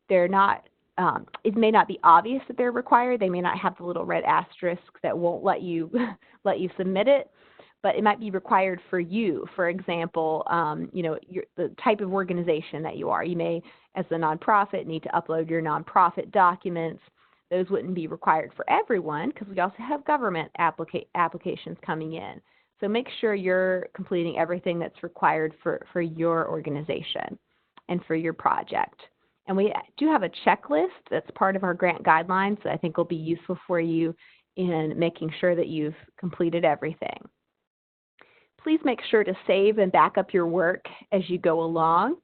they're not, it may not be obvious that they're required. They may not have the little red asterisk that won't let you submit it, but it might be required for you. For example, the type of organization that you are. You may, as a nonprofit, need to upload your nonprofit documents. Those wouldn't be required for everyone because we also have government applications coming in. So make sure you're completing everything that's required for your organization and for your project. And we do have a checklist that's part of our grant guidelines that I think will be useful for you in making sure that you've completed everything. Please make sure to save and back up your work as you go along.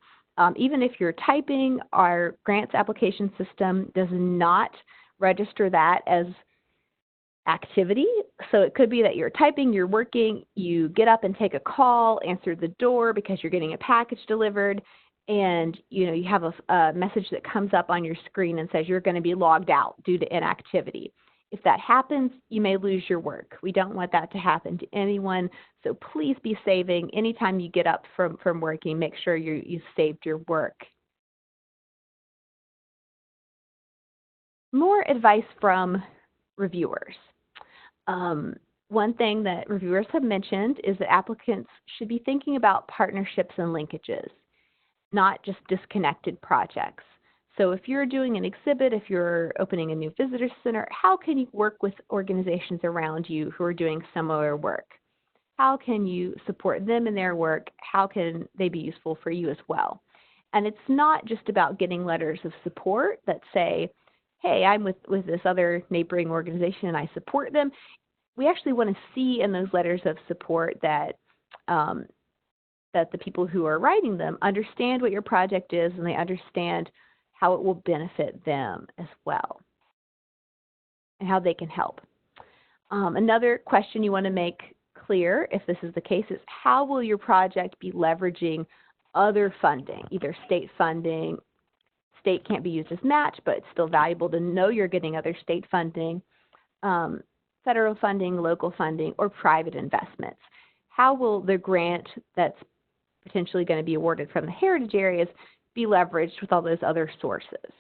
Even if you're typing, our grants application system does not register that as activity. So it could be that you're typing, you're working, you get up and take a call, answer the door because you're getting a package delivered, and you have a message that comes up on your screen and says you're going to be logged out due to inactivity. If that happens, you may lose your work. We don't want that to happen to anyone, so please be saving. Anytime you get up from working, make sure you saved your work. More advice from reviewers. One thing that reviewers have mentioned is that applicants should be thinking about partnerships and linkages, not just disconnected projects. So if you're doing an exhibit, if you're opening a new visitor center, how can you work with organizations around you who are doing similar work? How can you support them in their work? How can they be useful for you as well? And it's not just about getting letters of support that say, hey, I'm with this other neighboring organization and I support them. We actually want to see in those letters of support that that the people who are writing them understand what your project is and they understand how it will benefit them as well and how they can help. Another question you want to make clear, if this is the case, is how will your project be leveraging other funding, either state funding. State can't be used as match, but it's still valuable to know you're getting other state funding, federal funding, local funding, or private investments. How will the grant that's potentially going to be awarded from the heritage areas be leveraged with all those other sources?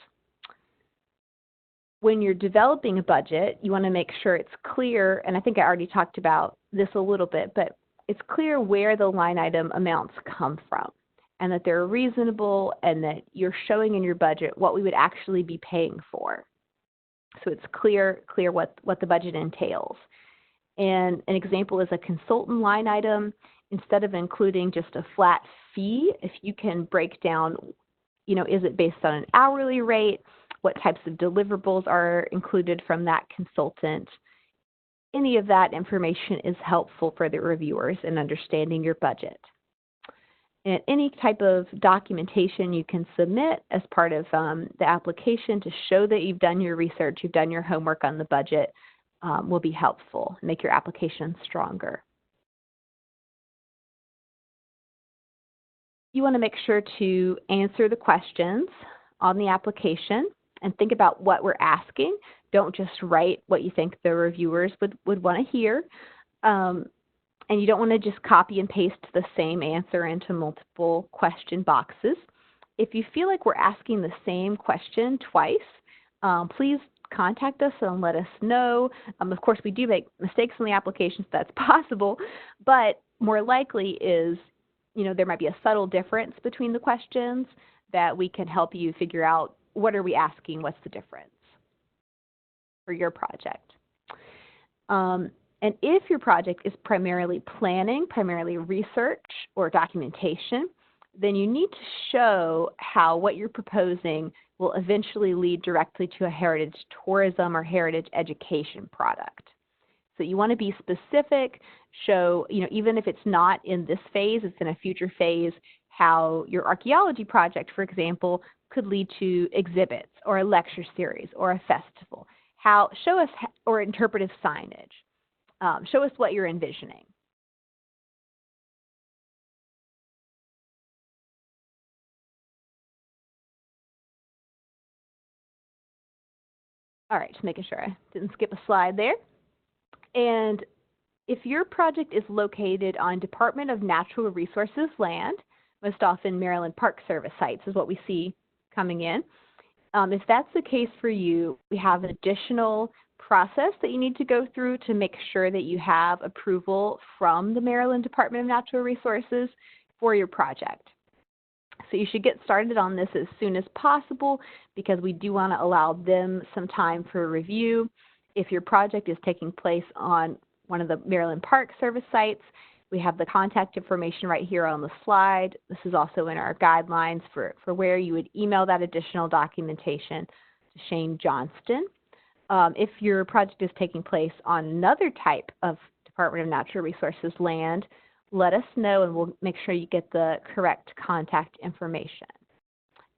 When you're developing a budget, you want to make sure it's clear, and I think I already talked about this a little bit, but it's clear where the line item amounts come from, and that they're reasonable and that you're showing in your budget what we would actually be paying for. So it's clear what the budget entails. And an example is a consultant line item. instead of including just a flat fee, if you can break down, is it based on an hourly rate? What types of deliverables are included from that consultant? Any of that information is helpful for the reviewers in understanding your budget. And any type of documentation you can submit as part of the application to show that you've done your research, you've done your homework on the budget, will be helpful, make your application stronger. You want to make sure to answer the questions on the application and think about what we're asking. Don't just write what you think the reviewers would want to hear. And you don't want to just copy and paste the same answer into multiple question boxes. If you feel like we're asking the same question twice, please contact us and let us know. Of course, we do make mistakes in the applications, that's possible, but more likely is, there might be a subtle difference between the questions that we can help you figure out what are we asking, what's the difference for your project. And if your project is primarily planning, primarily research or documentation, then you need to show how what you're proposing will eventually lead directly to a heritage tourism or heritage education product. So you want to be specific, show, even if it's not in this phase, it's in a future phase, how your archaeology project, for example, could lead to exhibits or a lecture series or a festival. Show us, or interpretive signage. Show us what you're envisioning. All right, just making sure I didn't skip a slide there. And if your project is located on Department of Natural Resources land, most often Maryland Park Service sites is what we see coming in. If that's the case for you, we have an additional process that you need to go through to make sure that you have approval from the Maryland Department of Natural Resources for your project. So you should get started on this as soon as possible because we do want to allow them some time for review. If your project is taking place on one of the Maryland Park Service sites, we have the contact information right here on the slide. This is also in our guidelines for where you would email that additional documentation to Shane Johnston. If your project is taking place on another type of Department of Natural Resources land, let us know and we'll make sure you get the correct contact information.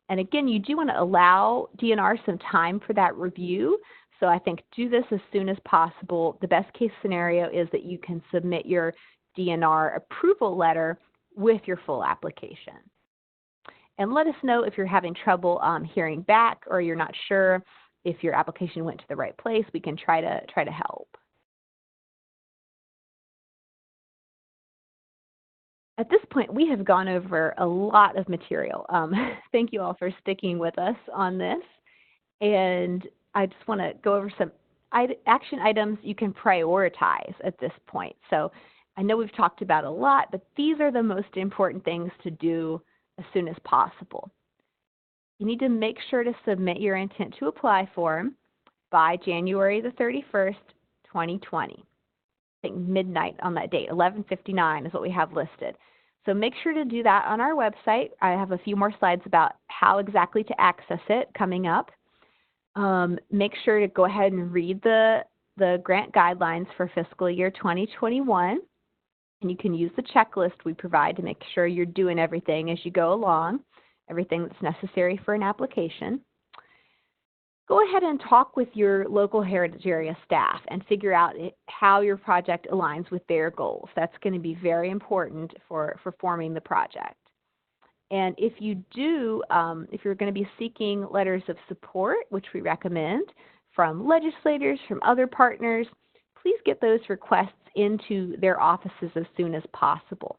And again, you do want to allow DNR some time for that review. So I think do this as soon as possible. The best case scenario is that you can submit your DNR approval letter with your full application. And let us know if you're having trouble hearing back or you're not sure if your application went to the right place. We can try to help. At this point, we have gone over a lot of material. Thank you all for sticking with us on this. And I just want to go over some action items you can prioritize at this point. So I know we've talked about a lot, but these are the most important things to do as soon as possible. You need to make sure to submit your intent to apply form by January the 31st, 2020. I think midnight on that date, 11:59 is what we have listed. So make sure to do that on our website. I have a few more slides about how exactly to access it coming up. Make sure to go ahead and read the grant guidelines for fiscal year 2021. And you can use the checklist we provide to make sure you're doing everything as you go along, everything that's necessary for an application. Go ahead and talk with your local heritage area staff and figure out how your project aligns with their goals. That's going to be very important for forming the project. And if you do, if you're going to be seeking letters of support, which we recommend, from legislators, from other partners, please get those requests into their offices as soon as possible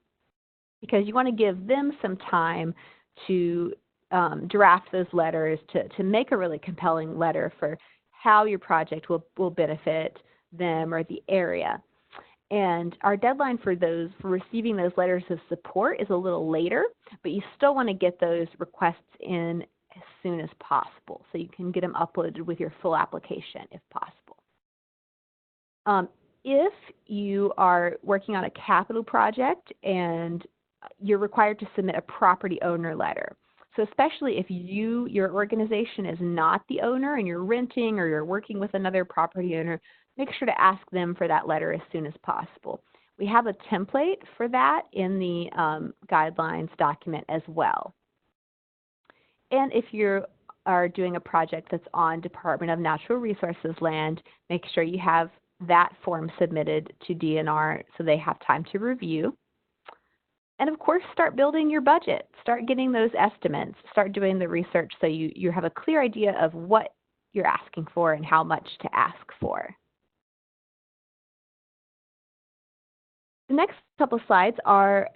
because you want to give them some time to draft those letters to make a really compelling letter for how your project will benefit them or the area. And our deadline for receiving those letters of support is a little later, but you still want to get those requests in as soon as possible so you can get them uploaded with your full application if possible. If you are working on a capital project and you're required to submit a property owner letter. So especially if your organization is not the owner and you're renting or you're working with another property owner, make sure to ask them for that letter as soon as possible. We have a template for that in the guidelines document as well. And if you are doing a project that's on Department of Natural Resources land, make sure you have that form submitted to DNR so they have time to review. And of course, start building your budget. Start getting those estimates. Start doing the research so you have a clear idea of what you're asking for and how much to ask for. The next couple slides are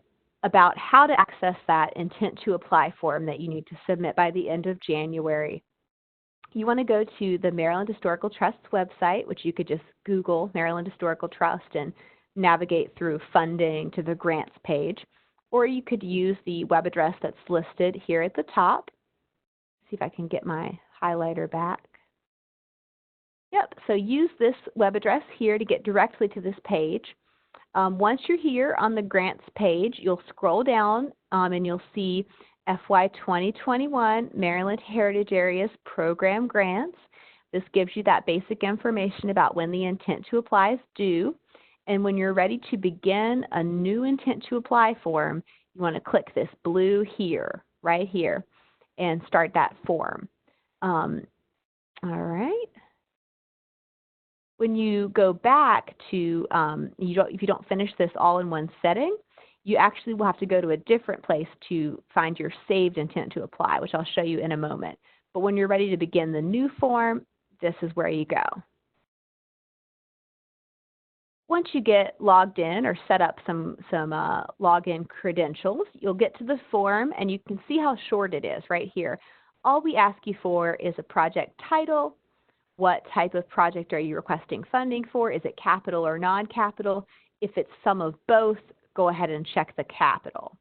about how to access that intent to apply form that you need to submit by the end of January. You want to go to the Maryland Historical Trust's website, which you could just Google Maryland Historical Trust and navigate through funding to the grants page. Or you could use the web address that's listed here at the top. See if I can get my highlighter back. Yep, so use this web address here to get directly to this page. Once you're here on the grants page, you'll scroll down and you'll see FY 2021 Maryland Heritage Areas Program Grants. This gives you that basic information about when the intent to apply is due. And when you're ready to begin a new intent to apply form, you want to click this blue here, right here, and start that form. All right. When you go back to, if you don't finish this all in one setting, you actually will have to go to a different place to find your saved intent to apply, which I'll show you in a moment. But when you're ready to begin the new form, this is where you go. Once you get logged in or set up some login credentials, you'll get to the form and you can see how short it is right here. All we ask you for is a project title. What type of project are you requesting funding for? Is it capital or non-capital? If it's some of both, go ahead and check the capital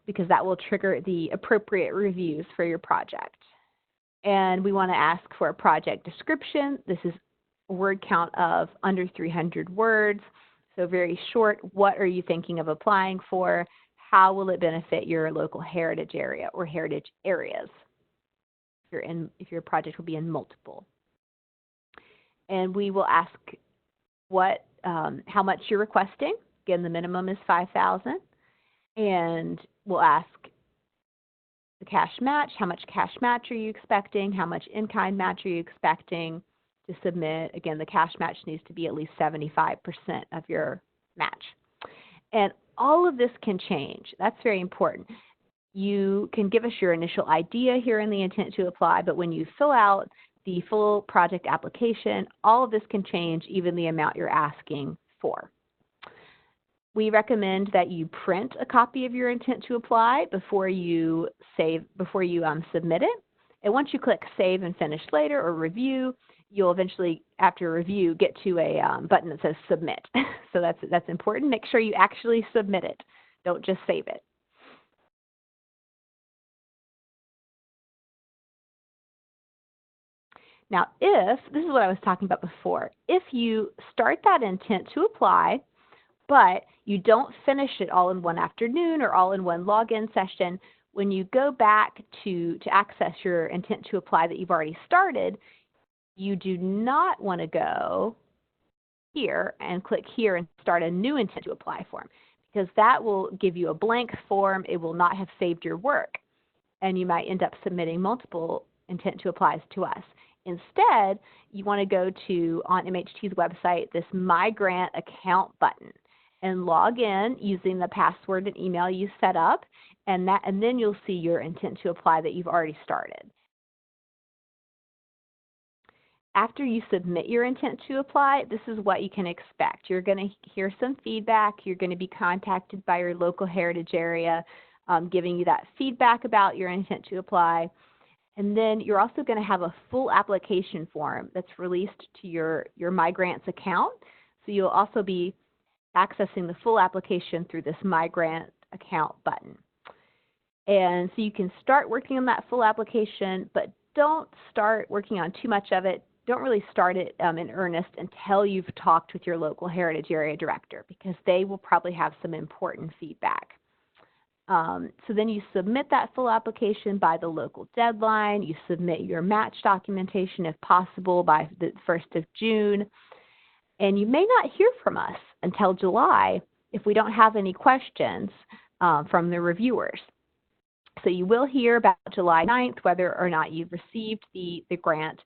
because that will trigger the appropriate reviews for your project. And we want to ask for a project description. This is a word count of under 300 words, so very short. What are you thinking of applying for? How will it benefit your local heritage area or heritage areas? If your project will be in multiple. And we will ask how much you're requesting. Again, the minimum is $5,000. And we'll ask the cash match. How much cash match are you expecting? How much in-kind match are you expecting to submit? Again, the cash match needs to be at least 75% of your match. And all of this can change. That's very important. You can give us your initial idea here in the intent to apply, but when you fill out the full project application, all of this can change, even the amount you're asking for. We recommend that you print a copy of your intent to apply before you submit it. And once you click Save and Finish Later or Review, you'll eventually, after review, get to a button that says Submit. So that's important. Make sure you actually submit it. Don't just save it. Now, this is what I was talking about before, if you start that intent to apply, but you don't finish it all in one afternoon or all in one login session, when you go back to access your intent to apply that you've already started, you do not want to go here and click here and start a new intent to apply form, because that will give you a blank form. It will not have saved your work, and you might end up submitting multiple intent to applies to us. Instead, you want to go to, on MHT's website, this My Grant Account button and log in using the password and email you set up, and then you'll see your intent to apply that you've already started. After you submit your intent to apply, this is what you can expect. You're going to hear some feedback. You're going to be contacted by your local heritage area, giving you that feedback about your intent to apply. And then you're also going to have a full application form that's released to your My Grants account. So you'll also be accessing the full application through this My Grant account button. And so you can start working on that full application, but don't start working on too much of it don't really start it in earnest until you've talked with your local Heritage Area Director, because they will probably have some important feedback. So then you submit that full application by the local deadline. You submit your match documentation, if possible, by the 1st of June. And you may not hear from us until July if we don't have any questions from the reviewers. So you will hear about July 9th whether or not you've received the grant.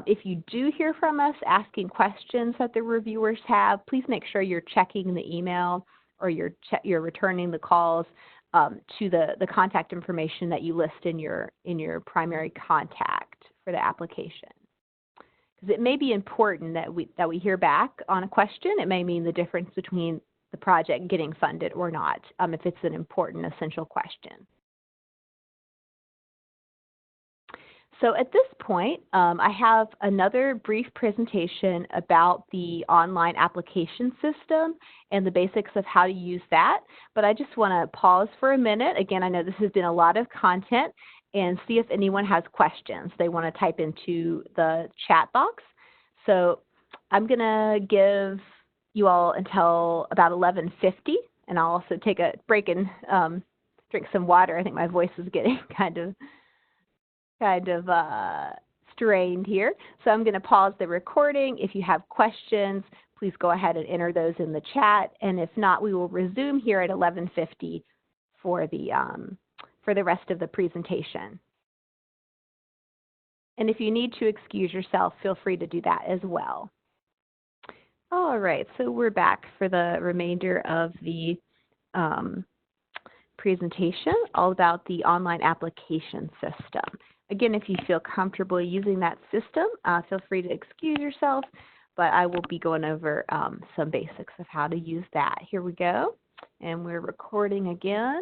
If you do hear from us asking questions that the reviewers have, please make sure you're checking the email or you're returning the calls to the contact information that you list in your primary contact for the application. Because it may be important that we hear back on a question. It may mean the difference between the project getting funded or not, if it's an important, essential question. So at this point, I have another brief presentation about the online application system and the basics of how to use that. But I just want to pause for a minute. Again, I know this has been a lot of content, and see if anyone has questions they want to type into the chat box. So I'm going to give you all until about 11:50, and I'll also take a break and drink some water. I think my voice is getting kind of strained here. So I'm going to pause the recording. If you have questions, please go ahead and enter those in the chat. And if not, we will resume here at 11:50 for the rest of the presentation. And if you need to excuse yourself, feel free to do that as well. All right, so we're back for the remainder of the presentation, all about the online application system. Again, if you feel comfortable using that system, feel free to excuse yourself, but I will be going over some basics of how to use that. Here we go, and we're recording again.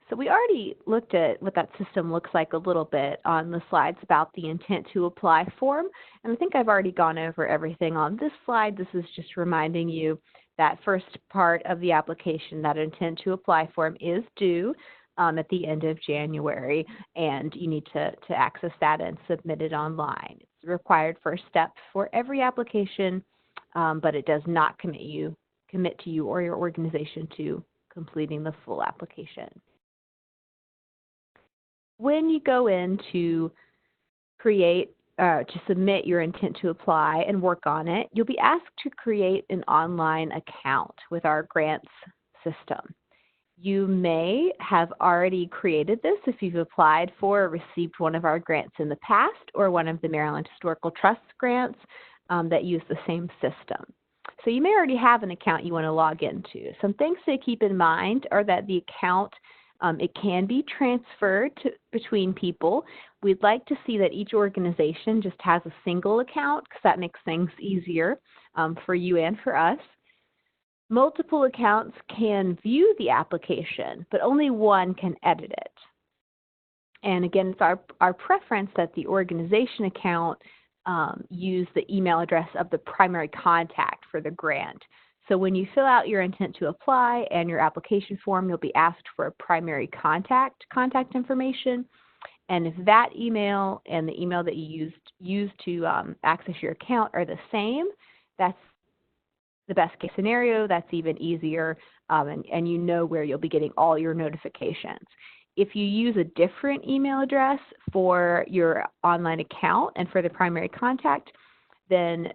So we already looked at what that system looks like a little bit on the slides about the intent to apply form. And I think I've already gone over everything on this slide. This is just reminding you that first part of the application, that intent to apply form, is due at the end of January, and you need to access that and submit it online. It's a required first step for every application, but it does not commit to you or your organization to completing the full application. When you go in to submit your intent to apply and work on it, you'll be asked to create an online account with our grants system. You may have already created this if you've applied for or received one of our grants in the past, or one of the Maryland Historical Trust grants that use the same system. So you may already have an account you want to log into. Some things to keep in mind are that the account, it can be transferred between people. We'd like to see that each organization just has a single account, because that makes things easier for you and for us. Multiple accounts can view the application, but only one can edit it. And again, it's our preference that the organization account use the email address of the primary contact for the grant. So when you fill out your intent to apply and your application form, you'll be asked for a primary contact information. And if that email and the email that you used to access your account are the same, that's the best case scenario. That's even easier, and you know where you'll be getting all your notifications. If you use a different email address for your online account and for the primary contact, then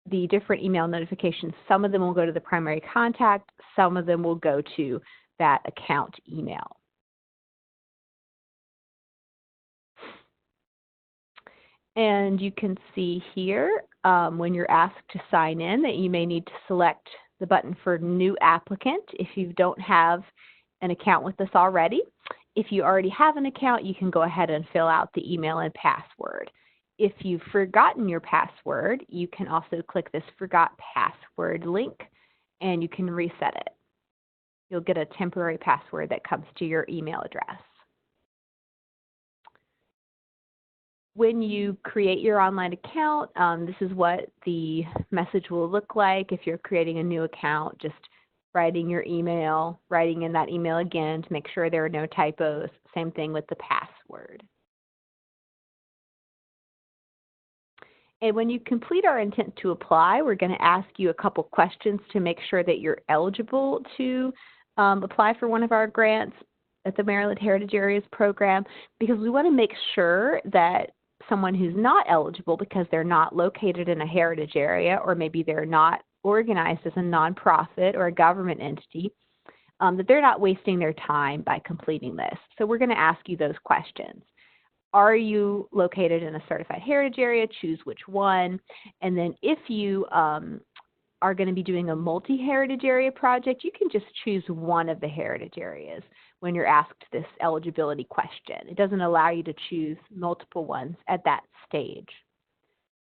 the different email notifications, some of them will go to the primary contact, some of them will go to that account email. And you can see here when you're asked to sign in that you may need to select the button for new applicant if you don't have an account with us already. If you already have an account, you can go ahead and fill out the email and password. If you've forgotten your password, you can also click this Forgot Password link, and you can reset it. You'll get a temporary password that comes to your email address. When you create your online account, this is what the message will look like. If you're creating a new account, just writing your email, writing in that email again to make sure there are no typos. Same thing with the password. And when you complete our intent to apply, we're going to ask you a couple questions to make sure that you're eligible to apply for one of our grants at the Maryland Heritage Areas program, because we want to make sure that someone who's not eligible because they're not located in a heritage area, or maybe they're not organized as a nonprofit or a government entity, that they're not wasting their time by completing this. So we're going to ask you those questions. Are you located in a certified heritage area? Choose which one. And then if you are going to be doing a multi-heritage area project, you can just choose one of the heritage areas when you're asked this eligibility question. It doesn't allow you to choose multiple ones at that stage.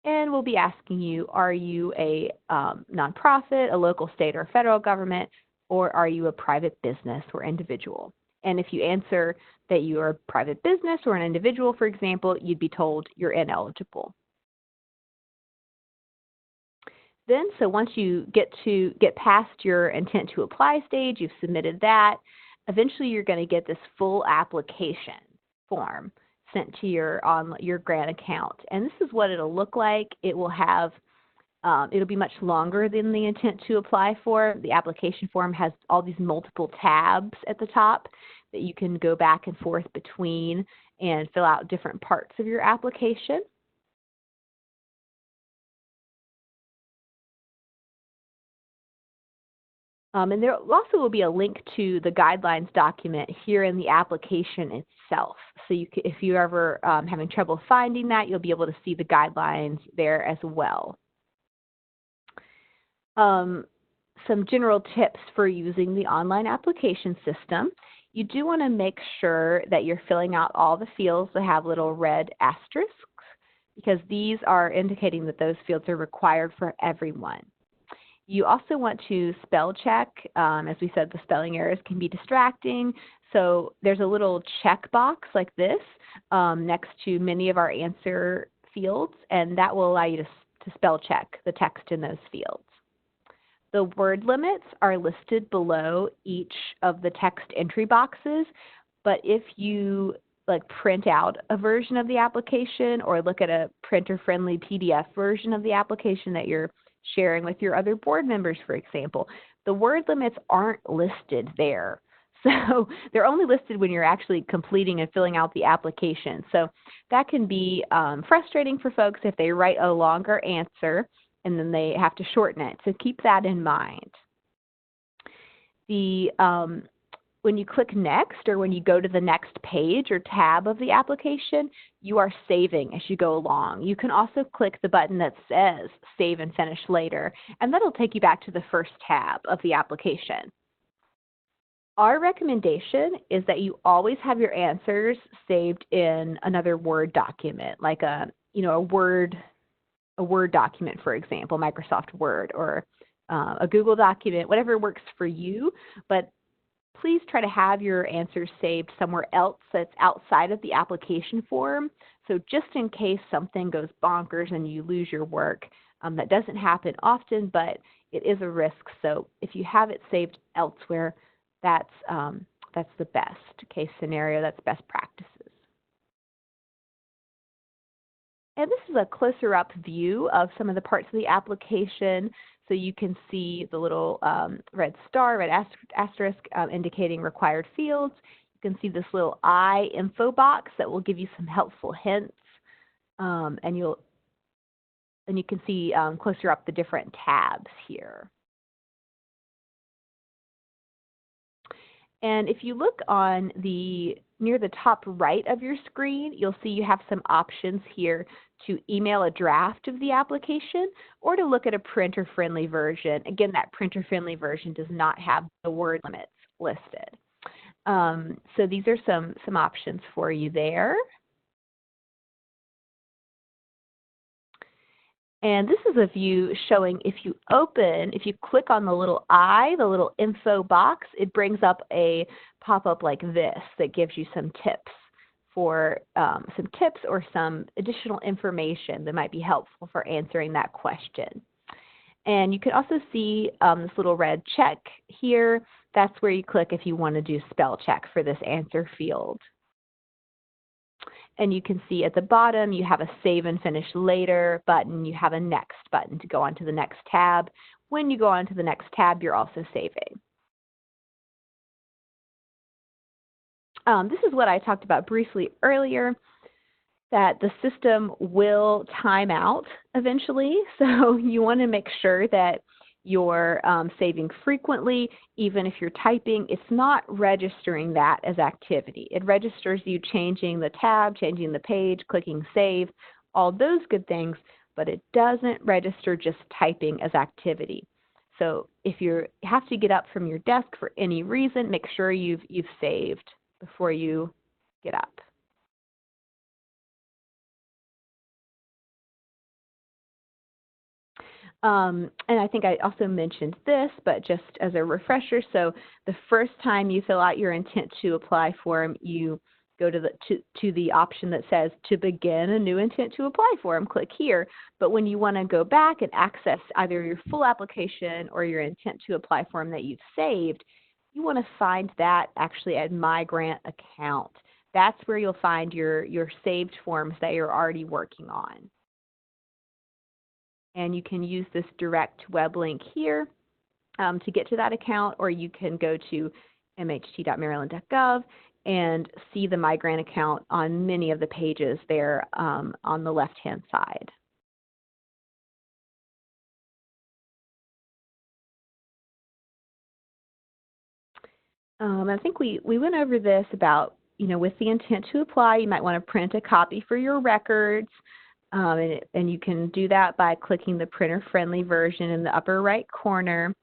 And we'll be asking you, are you a nonprofit, a local, state, or federal government, or are you a private business or individual? And if you answer that you are a private business or an individual, for example, you'd be told you're ineligible. Then, so once you get past your intent to apply stage, you've submitted that, eventually you're going to get this full application form sent to your grant account. And this is what it'll look like. It will have it'll be much longer than the intent to apply for. The application form has all these multiple tabs at the top that you can go back and forth between and fill out different parts of your application. And there also will be a link to the guidelines document here in the application itself. So if you're ever having trouble finding that, you'll be able to see the guidelines there as well. Some general tips for using the online application system. You do want to make sure that you're filling out all the fields that have little red asterisks, because these are indicating that those fields are required for everyone. You also want to spell check. As we said, the spelling errors can be distracting. So there's a little check box like this next to many of our answer fields, and that will allow you to spell check the text in those fields. The word limits are listed below each of the text entry boxes, but if you print out a version of the application or look at a printer-friendly PDF version of the application that you're sharing with your other board members, for example, the word limits aren't listed there. So they're only listed when you're actually completing and filling out the application. So that can be frustrating for folks if they write a longer answer and then they have to shorten it. So keep that in mind. When you click next, or when you go to the next page or tab of the application, you are saving as you go along. You can also click the button that says Save and Finish Later, and that'll take you back to the first tab of the application. Our recommendation is that you always have your answers saved in another Word document, like a Word document, for example, Microsoft Word, or a Google document, whatever works for you. But please try to have your answers saved somewhere else that's outside of the application form. So just in case something goes bonkers and you lose your work, that doesn't happen often, but it is a risk. So if you have it saved elsewhere, that's the best case scenario. That's best practices. And this is a closer up view of some of the parts of the application. So you can see the little red star, red asterisk indicating required fields. You can see this little I info box that will give you some helpful hints. And you can see closer up the different tabs here. And if you look on near the top right of your screen, you'll see you have some options here to email a draft of the application or to look at a printer-friendly version. Again, that printer-friendly version does not have the word limits listed. So these are some options for you there. And this is a view showing if you click on the little I, the little info box, it brings up a pop-up like this that gives you some tips or some additional information that might be helpful for answering that question. And you can also see this little red check here. That's where you click if you want to do spell check for this answer field. And you can see at the bottom you have a Save and Finish Later button. You have a Next button to go on to the next tab. When you go on to the next tab, you're also saving. This is what I talked about briefly earlier, that the system will time out eventually. So you want to make sure that you're saving frequently. Even if you're typing, it's not registering that as activity. It registers you changing the tab, changing the page, clicking save, all those good things, but it doesn't register just typing as activity. So if you have to get up from your desk for any reason, make sure you've saved before you get up. And I think I also mentioned this, but just as a refresher, so the first time you fill out your intent to apply form, you go to the option that says to begin a new intent to apply form, click here. But when you want to go back and access either your full application or your intent to apply form that you've saved, you want to find that actually at My Grant Account. That's where you'll find your saved forms that you're already working on. And you can use this direct web link here to get to that account, or you can go to mht.maryland.gov and see the My Grant account on many of the pages there on the left-hand side. I think we went over this about, with the intent to apply, you might want to print a copy for your records. And you can do that by clicking the printer-friendly version in the upper right corner.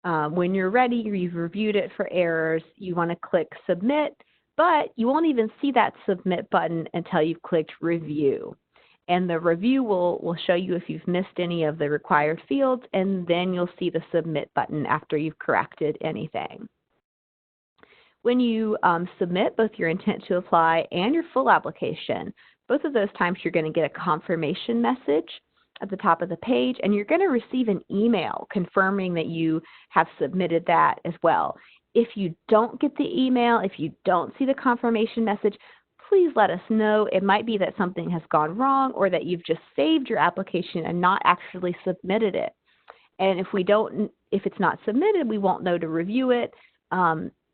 When you're ready, you've reviewed it for errors, you want to click Submit, but you won't even see that Submit button until you've clicked Review. And the review will show you if you've missed any of the required fields, and then you'll see the Submit button after you've corrected anything. When you submit both your intent to apply and your full application, both of those times you're going to get a confirmation message at the top of the page, and you're going to receive an email confirming that you have submitted that as well. If you don't get the email, if you don't see the confirmation message, please let us know. It might be that something has gone wrong or that you've just saved your application and not actually submitted it. And if it's not submitted, we won't know to review it.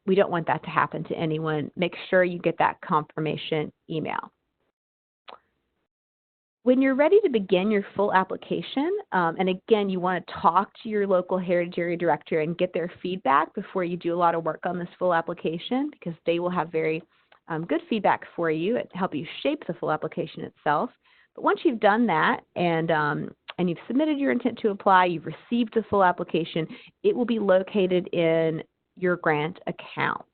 We don't want that to happen to anyone. Make sure you get that confirmation email. When you're ready to begin your full application, and again, you want to talk to your local Heritage Area Director and get their feedback before you do a lot of work on this full application, because they will have very good feedback for you to help you shape the full application itself. But once you've done that and you've submitted your intent to apply, you've received the full application, it will be located in your grant account.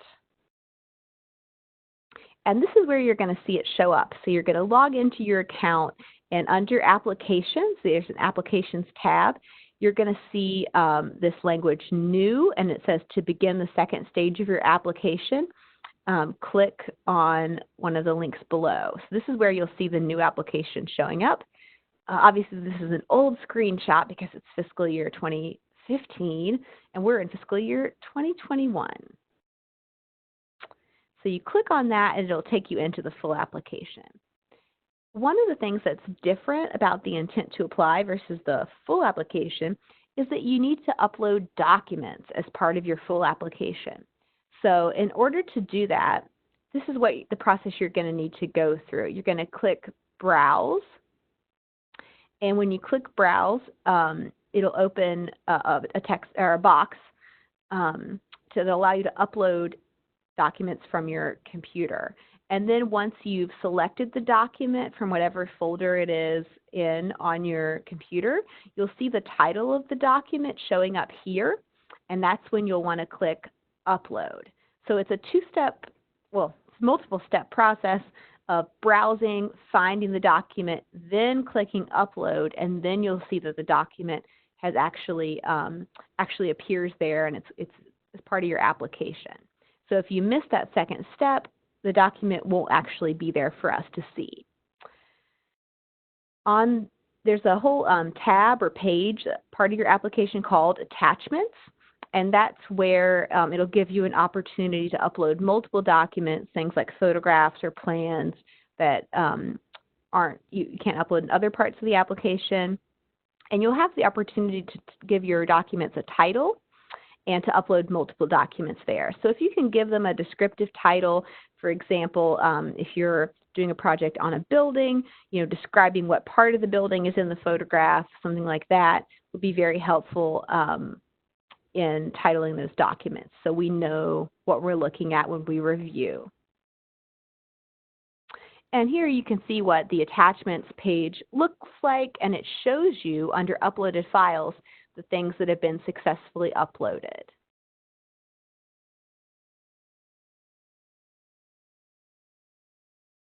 And this is where you're going to see it show up. So you're going to log into your account, and under Applications, there's an Applications tab. You're going to see this language New, and it says to begin the second stage of your application. Click on one of the links below. So this is where you'll see the new application showing up. Obviously, this is an old screenshot because it's fiscal year 2015, and we're in fiscal year 2021. So you click on that, and it'll take you into the full application. One of the things that's different about the intent to apply versus the full application is that you need to upload documents as part of your full application. So in order to do that, this is what the process you're going to need to go through. You're going to click Browse, and when you click Browse, it'll open a text or a box to allow you to upload documents from your computer. And then once you've selected the document from whatever folder it is on your computer, you'll see the title of the document showing up here, and that's when you'll want to click Upload. So it's a multiple-step process of browsing, finding the document, then clicking Upload, and then you'll see that the document has actually appears there, and it's part of your application. So if you miss that second step, the document won't actually be there for us to see. On there's a whole tab or page, part of your application called Attachments, and that's where it'll give you an opportunity to upload multiple documents, things like photographs or plans that you can't upload in other parts of the application. And you'll have the opportunity to give your documents a title and to upload multiple documents there. So if you can give them a descriptive title, for example, if you're doing a project on a building, describing what part of the building is in the photograph, something like that would be very helpful in titling those documents so we know what we're looking at when we review. And here you can see what the attachments page looks like, and it shows you under uploaded files the things that have been successfully uploaded.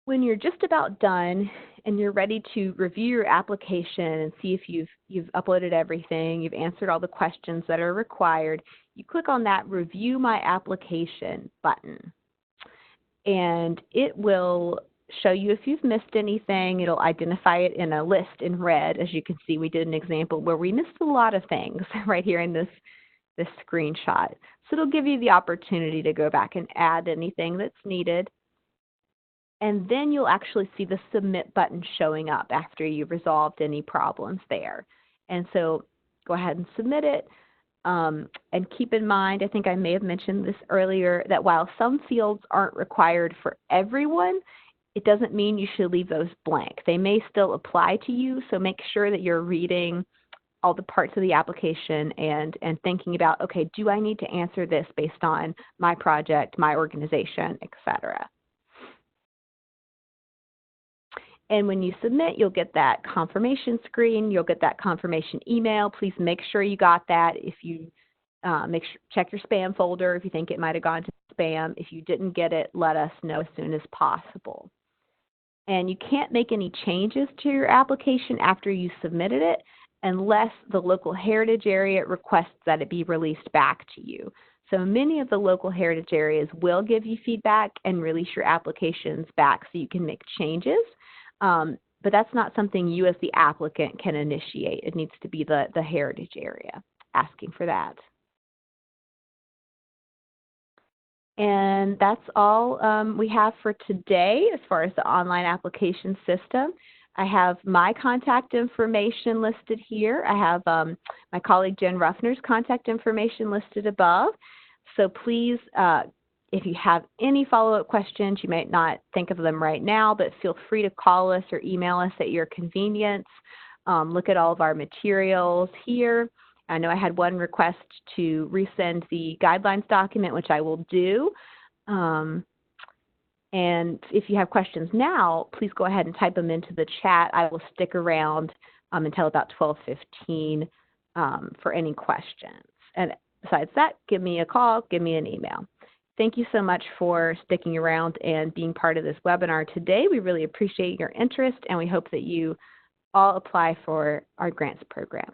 When you're just about done and you're ready to review your application and see if you've uploaded everything, you've answered all the questions that are required, you click on that Review My Application button. And it will show you if you've missed anything. It'll identify it in a list in red. As you can see, we did an example where we missed a lot of things right here in this screenshot. So it'll give you the opportunity to go back and add anything that's needed. And then you'll actually see the Submit button showing up after you've resolved any problems there. And so go ahead and submit it. And keep in mind, I think I may have mentioned this earlier, that while some fields aren't required for everyone, it doesn't mean you should leave those blank. They may still apply to you, so make sure that you're reading all the parts of the application and thinking about, okay, do I need to answer this based on my project, my organization, etc. And when you submit, you'll get that confirmation screen. You'll get that confirmation email. Please make sure you got that. If you check your spam folder if you think it might have gone to spam. If you didn't get it, let us know as soon as possible. And you can't make any changes to your application after you submitted it unless the local heritage area requests that it be released back to you. So many of the local heritage areas will give you feedback and release your applications back so you can make changes. But that's not something you as the applicant can initiate. It needs to be the heritage area asking for that. And that's all we have for today as far as the online application system. I have my contact information listed here. I have my colleague Jen Ruffner's contact information listed above. So please, if you have any follow-up questions, you might not think of them right now, but feel free to call us or email us at your convenience. Look at all of our materials here. I know I had one request to resend the guidelines document, which I will do. And if you have questions now, please go ahead and type them into the chat. I will stick around until about 12:15 for any questions. And besides that, give me a call, give me an email. Thank you so much for sticking around and being part of this webinar today. We really appreciate your interest, and we hope that you all apply for our grants program.